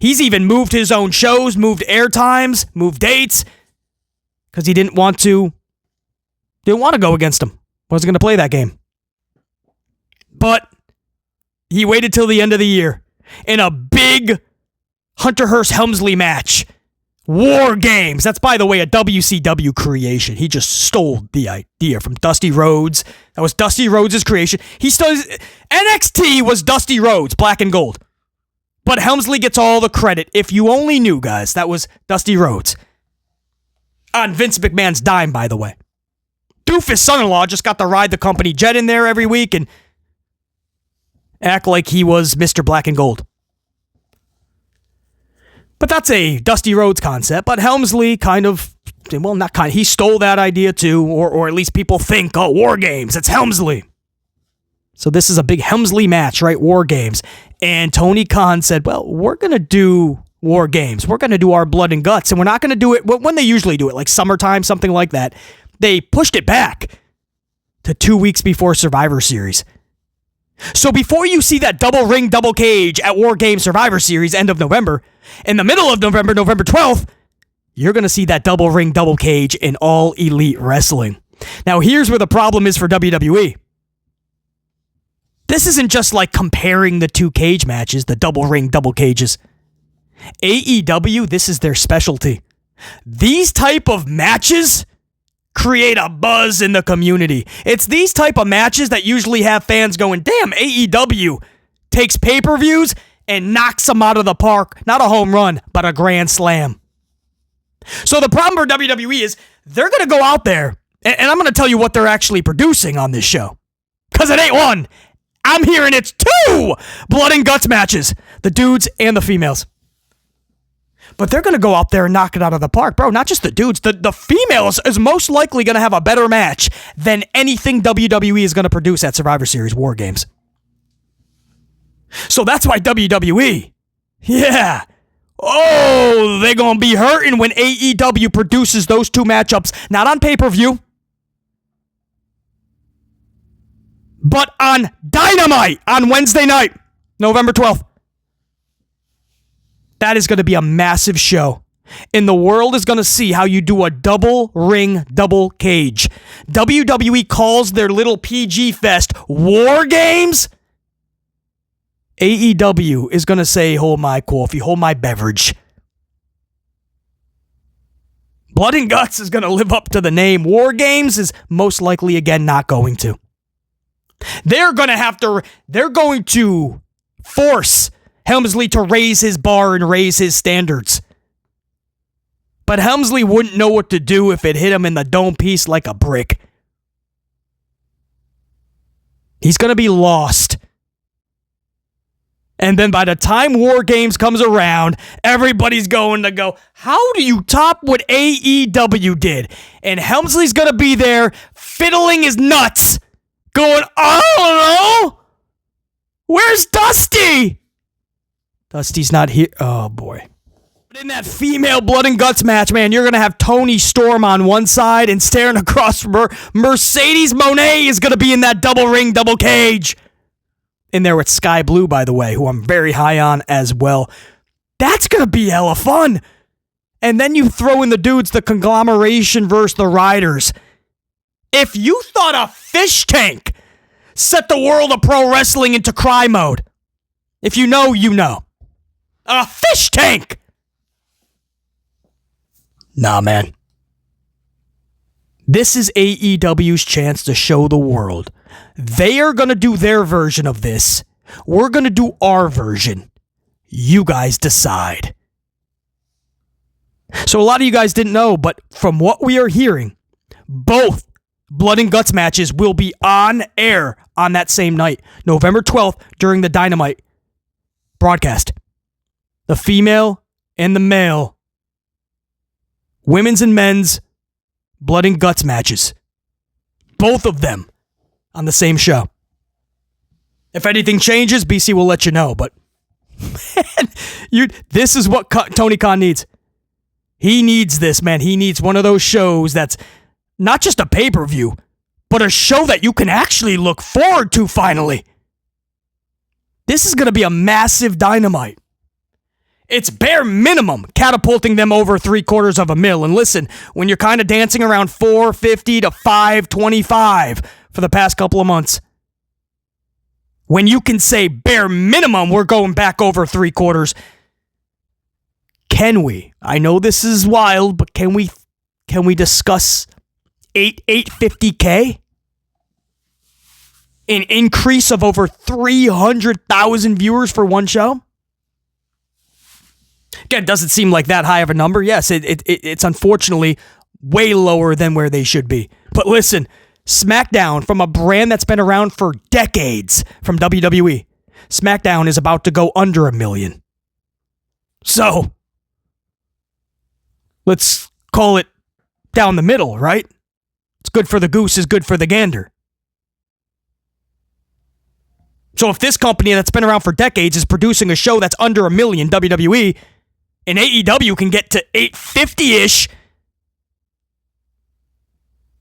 [SPEAKER 1] He's even moved his own shows, moved air times, moved dates, because he didn't want to go against him. Wasn't going to play that game. But he waited till the end of the year in a big Hunter Hearst Helmsley match. War Games. That's, by the way, a WCW creation. He just stole the idea from Dusty Rhodes. That was Dusty Rhodes' creation. NXT was Dusty Rhodes, black and gold. But Helmsley gets all the credit. If you only knew, guys, that was Dusty Rhodes. On Vince McMahon's dime, by the way. Doofus' son-in-law just got to ride the company jet in there every week and act like he was Mr. Black and Gold. But that's a Dusty Rhodes concept. But Helmsley he stole that idea too, or at least people think, oh, War Games, it's Helmsley. So this is a big Helmsley match, right? War Games. And Tony Khan said, well, we're going to do War Games. We're going to do our Blood and Guts, and we're not going to do it when they usually do it, like summertime, something like that. They pushed it back to 2 weeks before Survivor Series. So before you see that double ring, double cage at War Games Survivor Series end of November, in the middle of November, November 12th, you're going to see that double ring, double cage in All Elite Wrestling. Now, here's where the problem is for WWE. This isn't just like comparing the two cage matches, the double ring, double cages. AEW, this is their specialty. These type of matches create a buzz in the community. It's these type of matches that usually have fans going, damn, AEW takes pay-per-views and knocks them out of the park. Not a home run, but a grand slam. So the problem for WWE is they're going to go out there, and I'm going to tell you what they're actually producing on this show. Because it ain't one. I'm hearing it's 2 blood and guts matches. The dudes and the females. But they're going to go out there and knock it out of the park. Bro, not just the dudes. The females is most likely going to have a better match than anything WWE is going to produce at Survivor Series War Games. So that's why WWE, yeah. Oh, they're going to be hurting when AEW produces those 2 matchups, not on pay-per-view, but on Dynamite on Wednesday night, November 12th. That is going to be a massive show. And the world is going to see how you do a double ring, double cage. WWE calls their little PG fest War Games. AEW is going to say, hold my coffee, hold my beverage. Blood and Guts is going to live up to the name. War Games is most likely, again, not going to. They're going to force Helmsley to raise his bar and raise his standards. But Helmsley wouldn't know what to do if it hit him in the dome piece like a brick. He's going to be lost. And then by the time War Games comes around, everybody's going to go, how do you top what AEW did? And Helmsley's going to be there fiddling his nuts, going, I don't know. Where's Dusty? Dusty's not here. Oh, boy. But in that female blood and guts match, man, you're going to have Toni Storm on one side and staring across from her. Mercedes Moné is going to be in that double ring, double cage. In there with Sky Blue, by the way, who I'm very high on as well. That's going to be hella fun. And then you throw in the dudes, the conglomeration versus the Riders. If you thought a fish tank set the world of pro wrestling into cry mode, if you know, you know. A fish tank! Nah, man. This is AEW's chance to show the world. They are going to do their version of this. We're going to do our version. You guys decide. So a lot of you guys didn't know, but from what we are hearing, both Blood and Guts matches will be on air on that same night, November 12th, during the Dynamite broadcast. The female and the male, women's and men's Blood and Guts matches. Both of them on the same show. If anything changes, BC will let you know, but man, this is what Tony Khan needs. He needs this, man. He needs one of those shows that's not just a pay-per-view, but a show that you can actually look forward to finally. This is going to be a massive Dynamite. It's bare minimum catapulting them over $750,000. And listen, when you're kind of dancing around $450 to $525 for the past couple of months, when you can say bare minimum we're going back over $750,000, can we? I know this is wild, but can we discuss $850K? An increase of over 300,000 viewers for one show? Again, it doesn't seem like that high of a number. Yes, it's unfortunately way lower than where they should be. But listen, SmackDown, from a brand that's been around for decades from WWE, SmackDown is about to go under $1 million. So, let's call it down the middle, right? It's good for the goose is good for the gander. So if this company that's been around for decades is producing a show that's under $1 million, WWE, and AEW can get to 850-ish,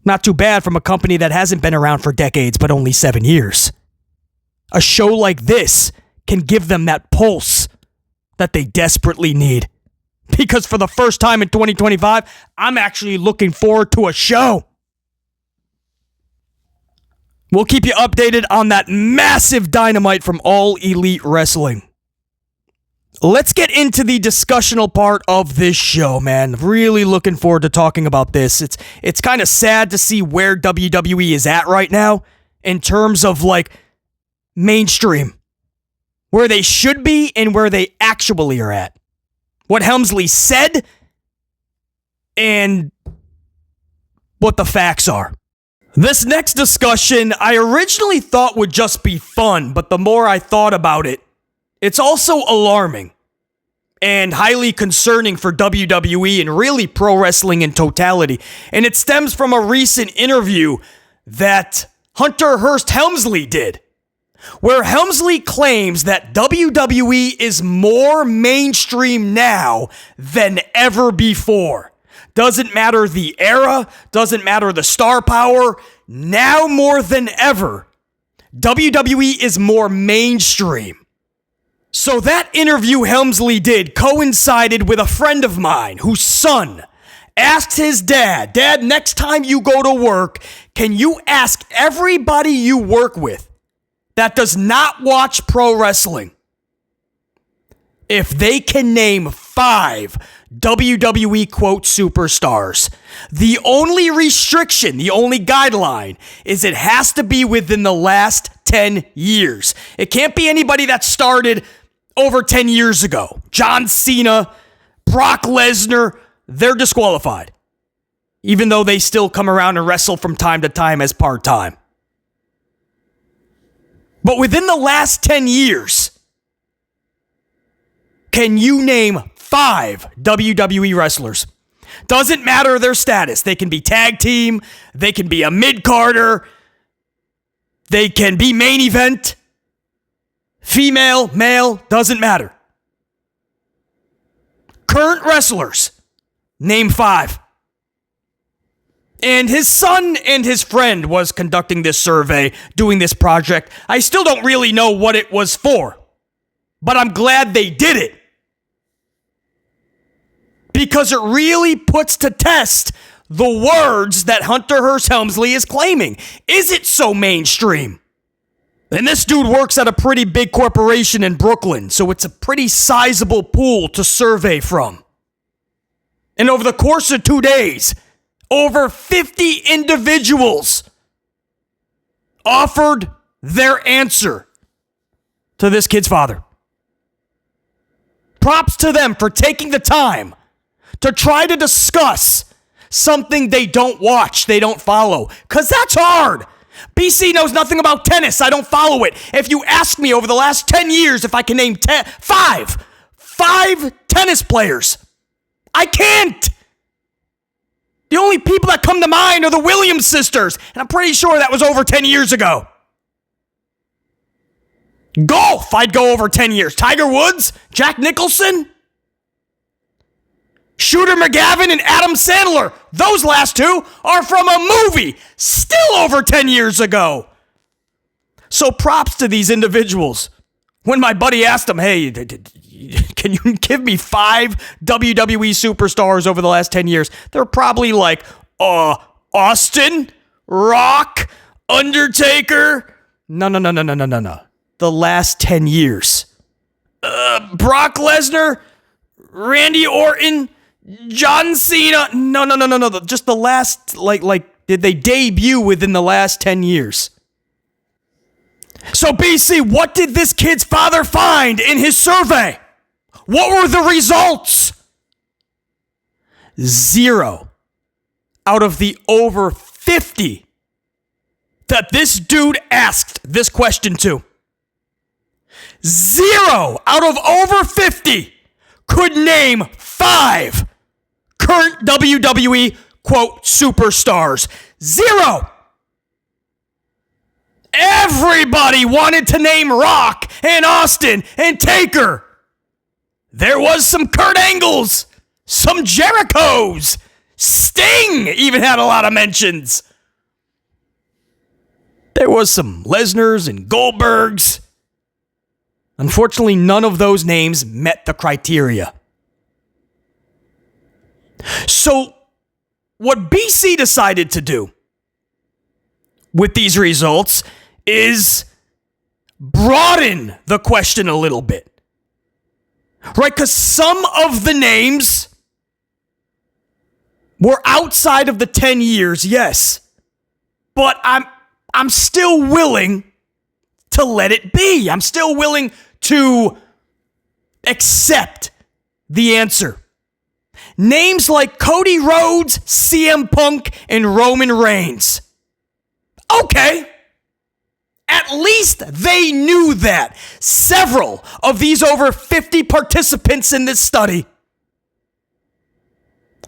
[SPEAKER 1] not too bad from a company that hasn't been around for decades, but only 7 years. A show like this can give them that pulse that they desperately need. Because for the first time in 2025, I'm actually looking forward to a show. We'll keep you updated on that massive Dynamite from All Elite Wrestling. let's get into the discussional part of this show, man. Really looking forward to talking about this. It's kind of sad to see where WWE is at right now in terms of like mainstream. Where they should be and where they actually are at. What Helmsley said and what the facts are. This next discussion I originally thought would just be fun, but the more I thought about it, it's also alarming and highly concerning for WWE and really pro wrestling in totality. And it stems from a recent interview that Hunter Hearst Helmsley did, where Helmsley claims that WWE is more mainstream now than ever before. Doesn't matter the era, doesn't matter the star power, now more than ever, WWE is more mainstream. So that interview Helmsley did coincided with a friend of mine whose son asked his dad, "Dad, next time you go to work, can you ask everybody you work with that does not watch pro wrestling if they can name 5 WWE quote superstars? The only restriction, the only guideline is it has to be within the last 10 years. It can't be anybody that started over 10 years ago. John Cena, Brock Lesnar, they're disqualified, even though they still come around and wrestle from time to time as part-time. But within the last 10 years, can you name 5 WWE wrestlers? Doesn't matter their status. They can be tag team. They can be a mid-carder. They can be main event. Female, male, doesn't matter. Current wrestlers. Name 5. And his son and his friend was conducting this survey, doing this project. I still don't really know what it was for, but I'm glad they did it, because it really puts to test the words that Hunter Hearst Helmsley is claiming. Is it so mainstream? And this dude works at a pretty big corporation in Brooklyn, so it's a pretty sizable pool to survey from. And over the course of 2 days, over 50 individuals offered their answer to this kid's father. Props to them for taking the time to try to discuss something they don't watch, they don't follow. Because that's hard. BC knows nothing about tennis. I don't follow it. If you ask me over the last 10 years if I can name 5 tennis players, I can't. The only people that come to mind are the Williams sisters, and I'm pretty sure that was over 10 years ago. Golf, I'd go over 10 years. Tiger Woods, Jack Nicholson, Shooter McGavin, and Adam Sandler. Those last 2 are from a movie still over 10 years ago. So props to these individuals. When my buddy asked him, "Hey, can you give me 5 WWE superstars over the last 10 years?" They're probably like, Austin, Rock, Undertaker. No. The last 10 years. Brock Lesnar, Randy Orton, John Cena. No. Just the last, did they debut within the last 10 years? So, BC, what did this kid's father find in his survey? What were the results? 0 out of the over 50 that this dude asked this question to. 0 out of over 50 could name 5 current WWE, quote, superstars. 0. Everybody wanted to name Rock and Austin and Taker. There was some Kurt Angles, some Jerichos. Sting even had a lot of mentions. There was some Lesnars and Goldbergs. Unfortunately, none of those names met the criteria. So, what BC decided to do with these results is broaden the question a little bit. right? Because some of the names were outside of the 10 years, yes. But I'm still willing to let it be. I'm still willing to accept the answer. Names like Cody Rhodes, CM Punk, and Roman Reigns. Okay. At least they knew that. Several of these over 50 participants in this study,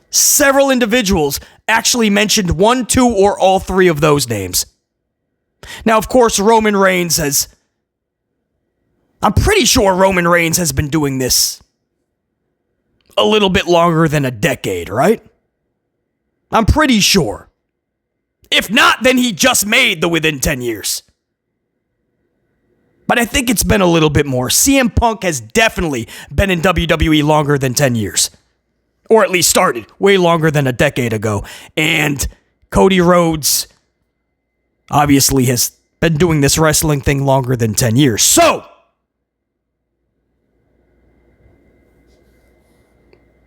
[SPEAKER 1] several individuals actually mentioned one, two, or all three of those names. Now, of course, Roman Reigns I'm pretty sure Roman Reigns has been doing this a little bit longer than a decade, right? I'm pretty sure. If not, then he just made the within 10 years. But I think it's been a little bit more. CM Punk has definitely been in WWE longer than 10 years. Or at least started way longer than a decade ago. And Cody Rhodes obviously has been doing this wrestling thing longer than 10 years. So,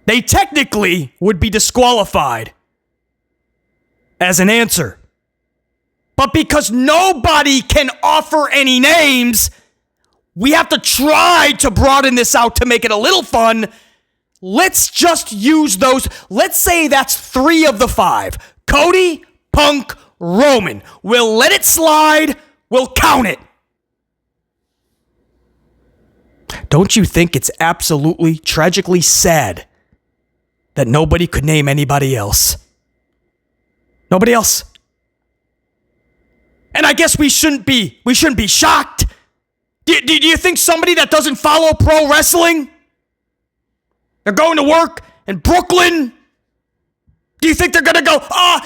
[SPEAKER 1] they technically would be disqualified as an answer. But because nobody can offer any names, we have to try to broaden this out to make it a little fun. Let's just use those. Let's say that's 3 of the 5. Cody, Punk, Roman. We'll let it slide. We'll count it. Don't you think it's absolutely tragically sad that nobody could name anybody else? Nobody else. And I guess we shouldn't be shocked. Do you think somebody that doesn't follow pro wrestling, they're going to work in Brooklyn, do you think they're going to go,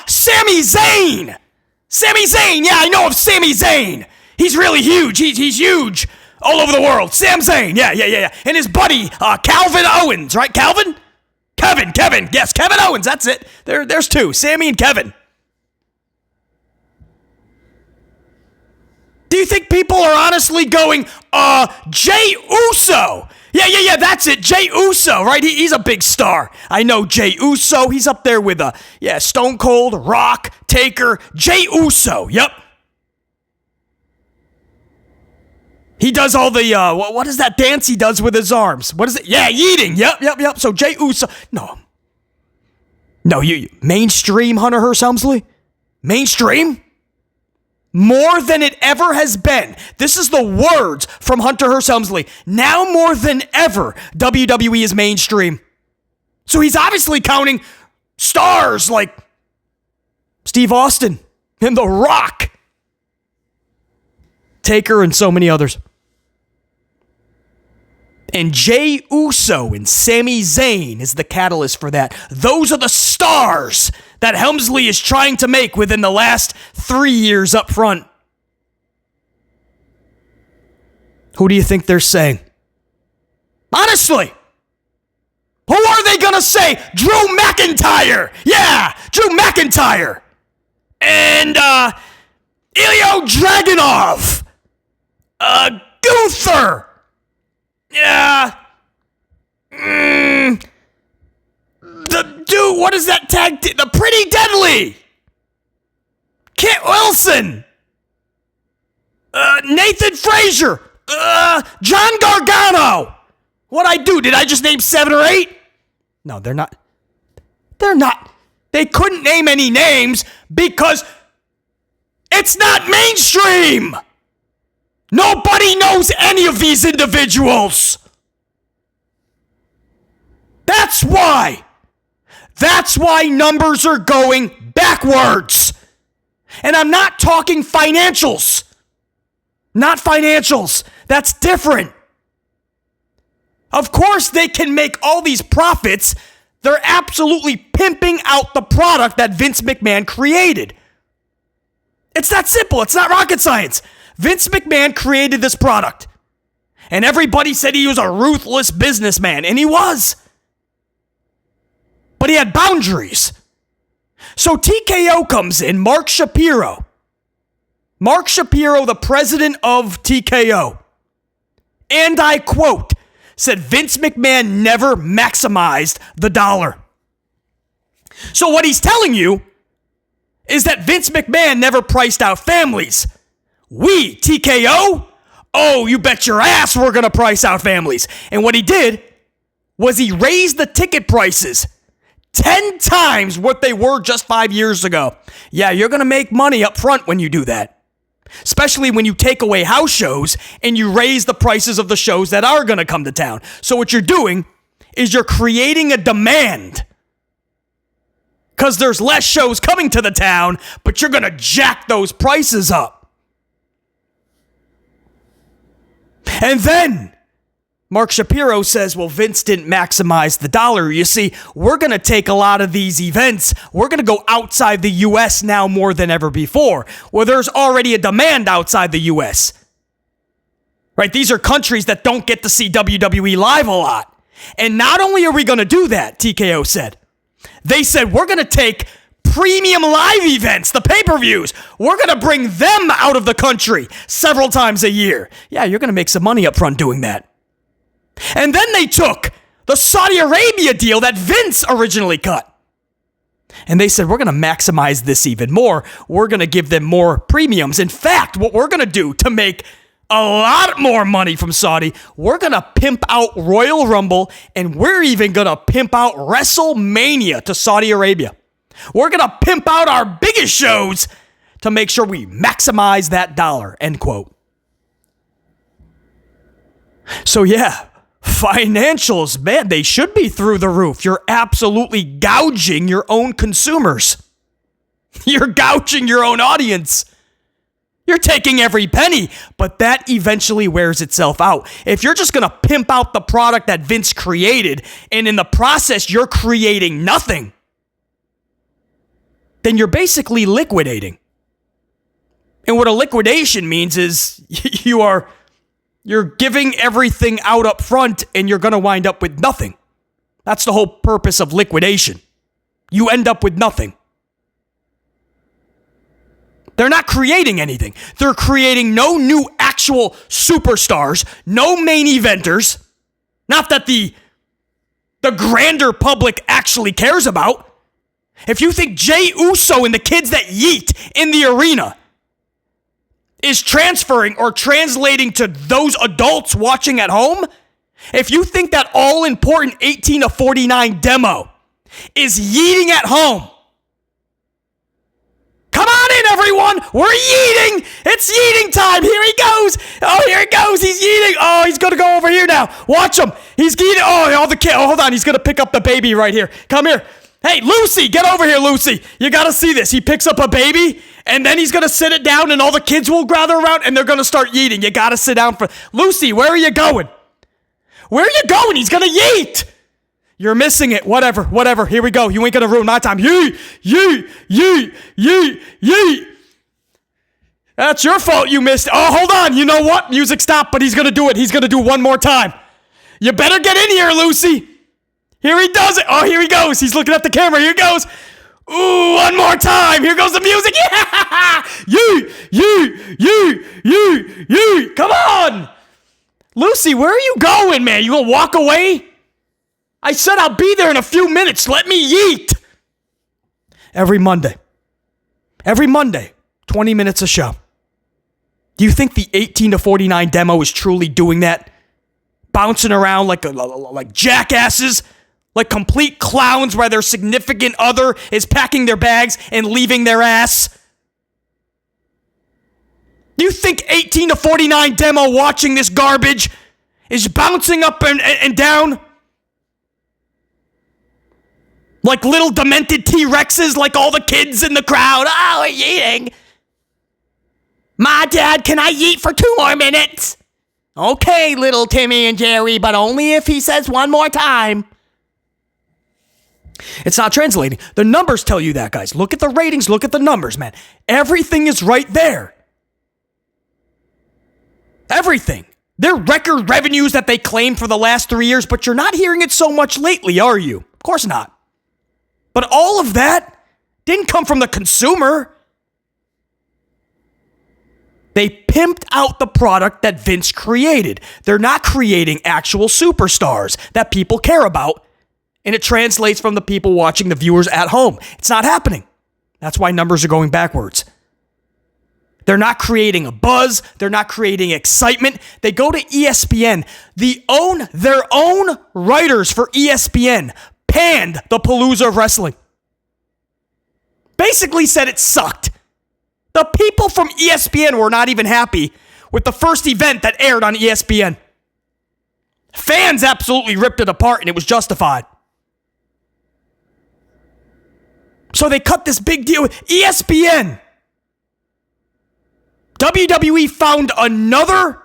[SPEAKER 1] Sami Zayn? Sami Zayn, yeah, I know of Sami Zayn. He's really huge. He's huge all over the world. Sam Zayn, yeah. And his buddy, Calvin Owens, right? Kevin. Yes, Kevin Owens, that's it. There's 2, Sammy and Kevin. Do you think people are honestly going, Jey Uso? Yeah, that's it, Jey Uso, right? He's a big star. I know Jey Uso. He's up there with, Stone Cold, Rock, Taker, Jey Uso, yep. He does all the, what is that dance he does with his arms? What is it? Yeah, yeeting, yep. So Jey Uso, no, you mainstream Hunter Hearst Helmsley? Mainstream? More than it ever has been. This is the words from Hunter Hearst Helmsley. Now more than ever, WWE is mainstream. So he's obviously counting stars like Steve Austin and The Rock, Taker, and so many others. And Jey Uso and Sami Zayn is the catalyst for that. Those are the stars that Helmsley is trying to make within the last 3 years up front. Who do you think they're saying? Honestly, who are they going to say? Drew McIntyre. Yeah, Drew McIntyre. And Ilya Dragunov. Gunther. Yeah. The dude, what is that tag team? The Pretty Deadly. Kit Wilson. Nathan Frazier. John Gargano. What'd I do? Did I just name 7 or 8? No, they're not. They're not. They couldn't name any names because it's not mainstream. Nobody knows any of these individuals. That's why. That's why numbers are going backwards. And I'm not talking financials. Not financials. That's different. Of course, they can make all these profits. They're absolutely pimping out the product that Vince McMahon created. It's that simple. It's not rocket science. Vince McMahon created this product. And everybody said he was a ruthless businessman. And he was. But he had boundaries. So TKO comes in, Mark Shapiro. Mark Shapiro, the president of TKO. And I quote, said Vince McMahon never maximized the dollar. So what he's telling you is that Vince McMahon never priced out families. We, TKO, oh, you bet your ass we're going to price out families. And what he did was he raised the ticket prices 10 times what they were just 5 years ago. Yeah, you're going to make money up front when you do that. Especially when you take away house shows and you raise the prices of the shows that are going to come to town. So what you're doing is you're creating a demand. Because there's less shows coming to the town, but you're going to jack those prices up. And then Mark Shapiro says, well, Vince didn't maximize the dollar. You see, we're going to take a lot of these events. We're going to go outside the U.S. now more than ever before, where there's already a demand outside the U.S. Right? These are countries that don't get to see WWE live a lot. And not only are we going to do that, TKO said, they said we're going to take premium live events, the pay-per-views. We're going to bring them out of the country several times a year. Yeah, you're going to make some money up front doing that. And then they took the Saudi Arabia deal that Vince originally cut. And they said, we're going to maximize this even more. We're going to give them more premiums. In fact, what we're going to do to make a lot more money from Saudi, we're going to pimp out Royal Rumble, and we're even going to pimp out WrestleMania to Saudi Arabia. We're going to pimp out our biggest shows to make sure we maximize that dollar, end quote. So yeah, financials, man, they should be through the roof. You're absolutely gouging your own consumers. You're gouging your own audience. You're taking every penny, but that eventually wears itself out. If you're just going to pimp out the product that Vince created, and in the process you're creating nothing, then you're basically liquidating. And what a liquidation means is you're giving everything out up front and you're going to wind up with nothing. That's the whole purpose of liquidation. You end up with nothing. They're not creating anything. They're creating no new actual superstars, no main eventers. Not that the grander public actually cares about. If you think Jey Uso and the kids that yeet in the arena is transferring or translating to those adults watching at home, if you think that all-important 18 to 49 demo is yeeting at home, come on in, everyone. We're yeeting. It's yeeting time. Here he goes. Oh, here he goes. He's yeeting. Oh, he's going to go over here now. Watch him. He's yeeting. Oh, all the kid. Oh, hold on. He's going to pick up the baby right here. Come here. Hey, Lucy, get over here, Lucy. You got to see this. He picks up a baby, and then he's going to sit it down, and all the kids will gather around, and they're going to start yeeting. You got to sit down for... Lucy, where are you going? Where are you going? He's going to yeet. You're missing it. Whatever. Here we go. You ain't going to ruin my time. Yeet. That's your fault you missed. Oh, hold on. You know what? Music stopped, but he's going to do it. He's going to do one more time. You better get in here, Lucy. Here he does it. Oh, here he goes. He's looking at the camera. Here he goes. Ooh, one more time. Here goes the music. Yeah. Come on. Lucy, where are you going, man? You gonna walk away? I said I'll be there in a few minutes. Let me yeet. Every Monday, 20 minutes a show. Do you think the 18 to 49 demo is truly doing that? Bouncing around like jackasses? Like complete clowns where their significant other is packing their bags and leaving their ass? Do you think 18 to 49 demo watching this garbage is bouncing up and down? Like little demented T-Rexes like all the kids in the crowd? Oh, we're yeeting. My dad, can I yeet for 2 more minutes? Okay, little Timmy and Jerry, but only if he says one more time. It's not translating. The numbers tell you that, guys. Look at the ratings. Look at the numbers, man. Everything is right there. Everything. They're record revenues that they claim for the last 3 years, but you're not hearing it so much lately, are you? Of course not. But all of that didn't come from the consumer. They pimped out the product that Vince created. They're not creating actual superstars that people care about, and it translates from the people watching, the viewers at home. It's not happening. That's why numbers are going backwards. They're not creating a buzz. They're not creating excitement. They go to ESPN. Their own writers for ESPN panned the Palooza of wrestling. Basically said it sucked. The people from ESPN were not even happy with the first event that aired on ESPN. Fans absolutely ripped it apart, and it was justified. So they cut this big deal with ESPN. WWE found another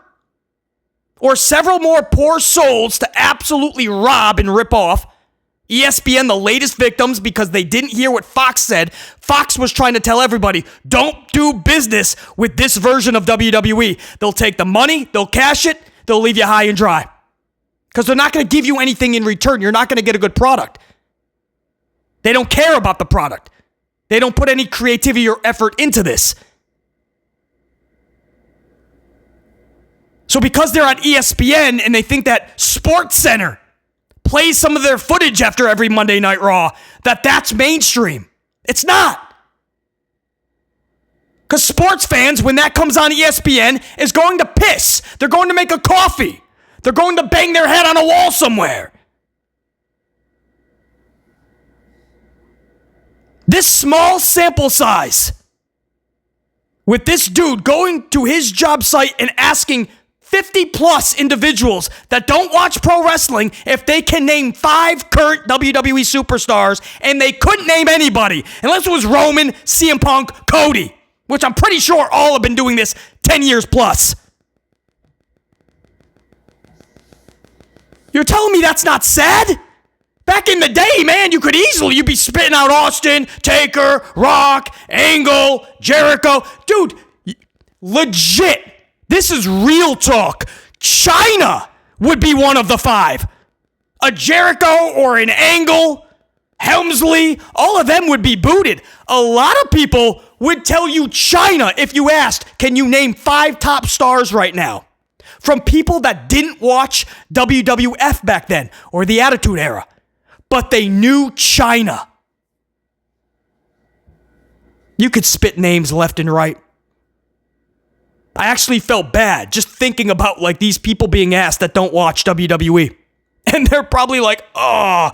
[SPEAKER 1] or several more poor souls to absolutely rob and rip off. ESPN, the latest victims, because they didn't hear what Fox said. Fox was trying to tell everybody, don't do business with this version of WWE. They'll take the money, they'll cash it, they'll leave you high and dry. Because they're not going to give you anything in return. You're not going to get a good product. They don't care about the product. They don't put any creativity or effort into this. So because they're on ESPN and they think that SportsCenter plays some of their footage after every Monday Night Raw, that's mainstream. It's not. Because sports fans, when that comes on ESPN, is going to piss. They're going to make a coffee. They're going to bang their head on a wall somewhere. This small sample size, with this dude going to his job site and asking 50 plus individuals that don't watch pro wrestling if they can name 5 current WWE superstars, and they couldn't name anybody unless it was Roman, CM Punk, Cody, which I'm pretty sure all have been doing this 10 years plus. You're telling me that's not sad? Back in the day, man, you'd be spitting out Austin, Taker, Rock, Angle, Jericho. Dude, legit. This is real talk. China would be one of the 5. A Jericho or an Angle, Helmsley, all of them would be booted. A lot of people would tell you China if you asked, can you name 5 top stars right now? From people that didn't watch WWF back then or the Attitude Era, but they knew China. You could spit names left and right. I actually felt bad just thinking about like these people being asked that don't watch WWE. And they're probably like, because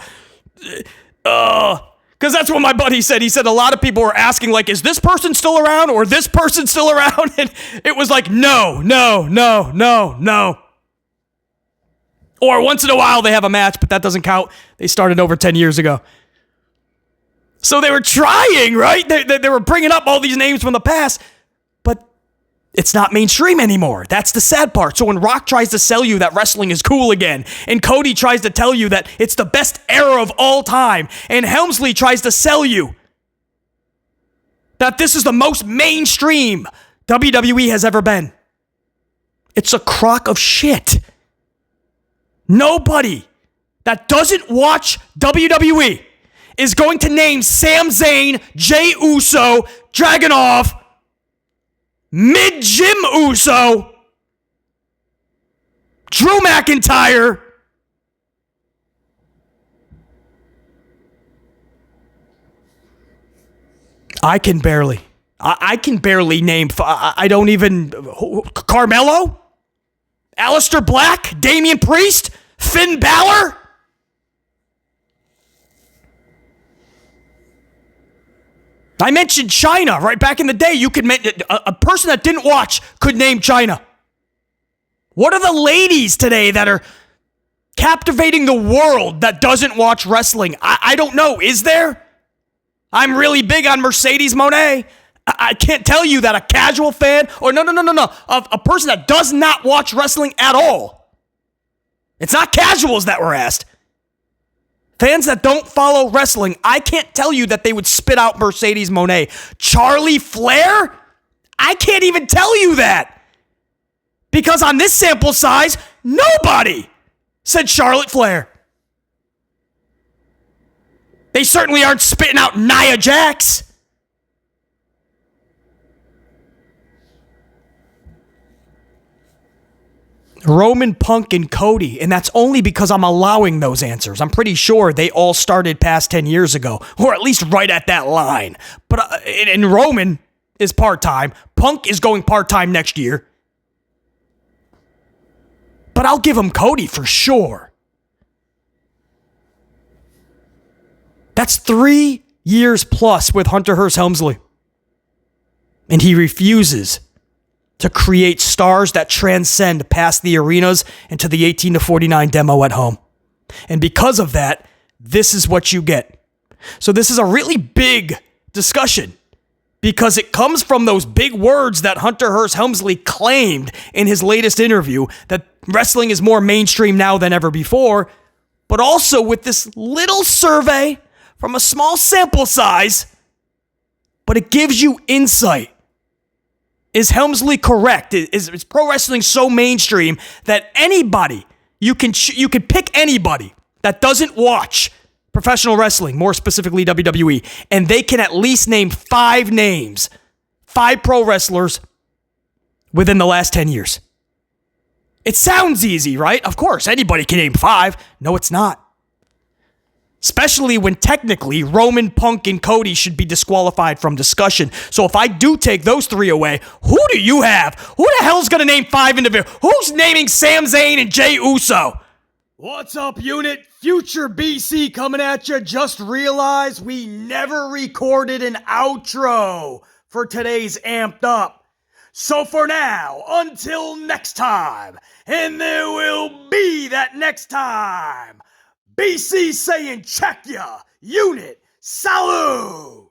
[SPEAKER 1] that's what my buddy said. He said a lot of people were asking like, is this person still around or this person still around? And it was like, no. Or once in a while they have a match, but that doesn't count. They started over 10 years ago. So they were trying, right? They were bringing up all these names from the past, but it's not mainstream anymore. That's the sad part. So when Rock tries to sell you that wrestling is cool again, and Cody tries to tell you that it's the best era of all time, and Helmsley tries to sell you that this is the most mainstream WWE has ever been, it's a crock of shit. Nobody that doesn't watch WWE is going to name Sami Zayn, Jey Uso, Dragunov, Jim Uso, Drew McIntyre, I can barely name, I don't even, Carmelo, Aleister Black, Damian Priest, Finn Balor. I mentioned China, right? Back in the day, you could a person that didn't watch could name China. What are the ladies today that are captivating the world that doesn't watch wrestling? I don't know. Is there? I'm really big on Mercedes Moné. I can't tell you that a casual fan, or no, of a person that does not watch wrestling at all. It's not casuals that were asked. Fans that don't follow wrestling, I can't tell you that they would spit out Mercedes Moné. Charlie Flair? I can't even tell you that. Because on this sample size, nobody said Charlotte Flair. They certainly aren't spitting out Nia Jax. Roman, Punk, and Cody, and that's only because I'm allowing those answers. I'm pretty sure they all started past 10 years ago, or at least right at that line. But and Roman is part-time. Punk is going part-time next year. But I'll give him Cody for sure. That's 3 years plus with Hunter Hearst Helmsley. And he refuses to create stars that transcend past the arenas into the 18 to 49 demo at home. And because of that, this is what you get. So this is a really big discussion because it comes from those big words that Hunter Hearst Helmsley claimed in his latest interview, that wrestling is more mainstream now than ever before, but also with this little survey from a small sample size, but it gives you insight. Is Helmsley correct? Is pro wrestling so mainstream that anybody, you can pick anybody that doesn't watch professional wrestling, more specifically WWE, and they can at least name 5 names, 5 pro wrestlers within the last 10 years? It sounds easy, right? Of course, anybody can name 5. No, it's not. Especially when technically Roman, Punk, and Cody should be disqualified from discussion. So if I do take those 3 away, who do you have? Who the hell's going to name 5 individuals? Who's naming Sami Zayn and Jey Uso? What's up, unit? Future BC coming at you. Just realized we never recorded an outro for today's Amped Up. So for now, until next time, and there will be that next time, BC saying check ya, unit, salute!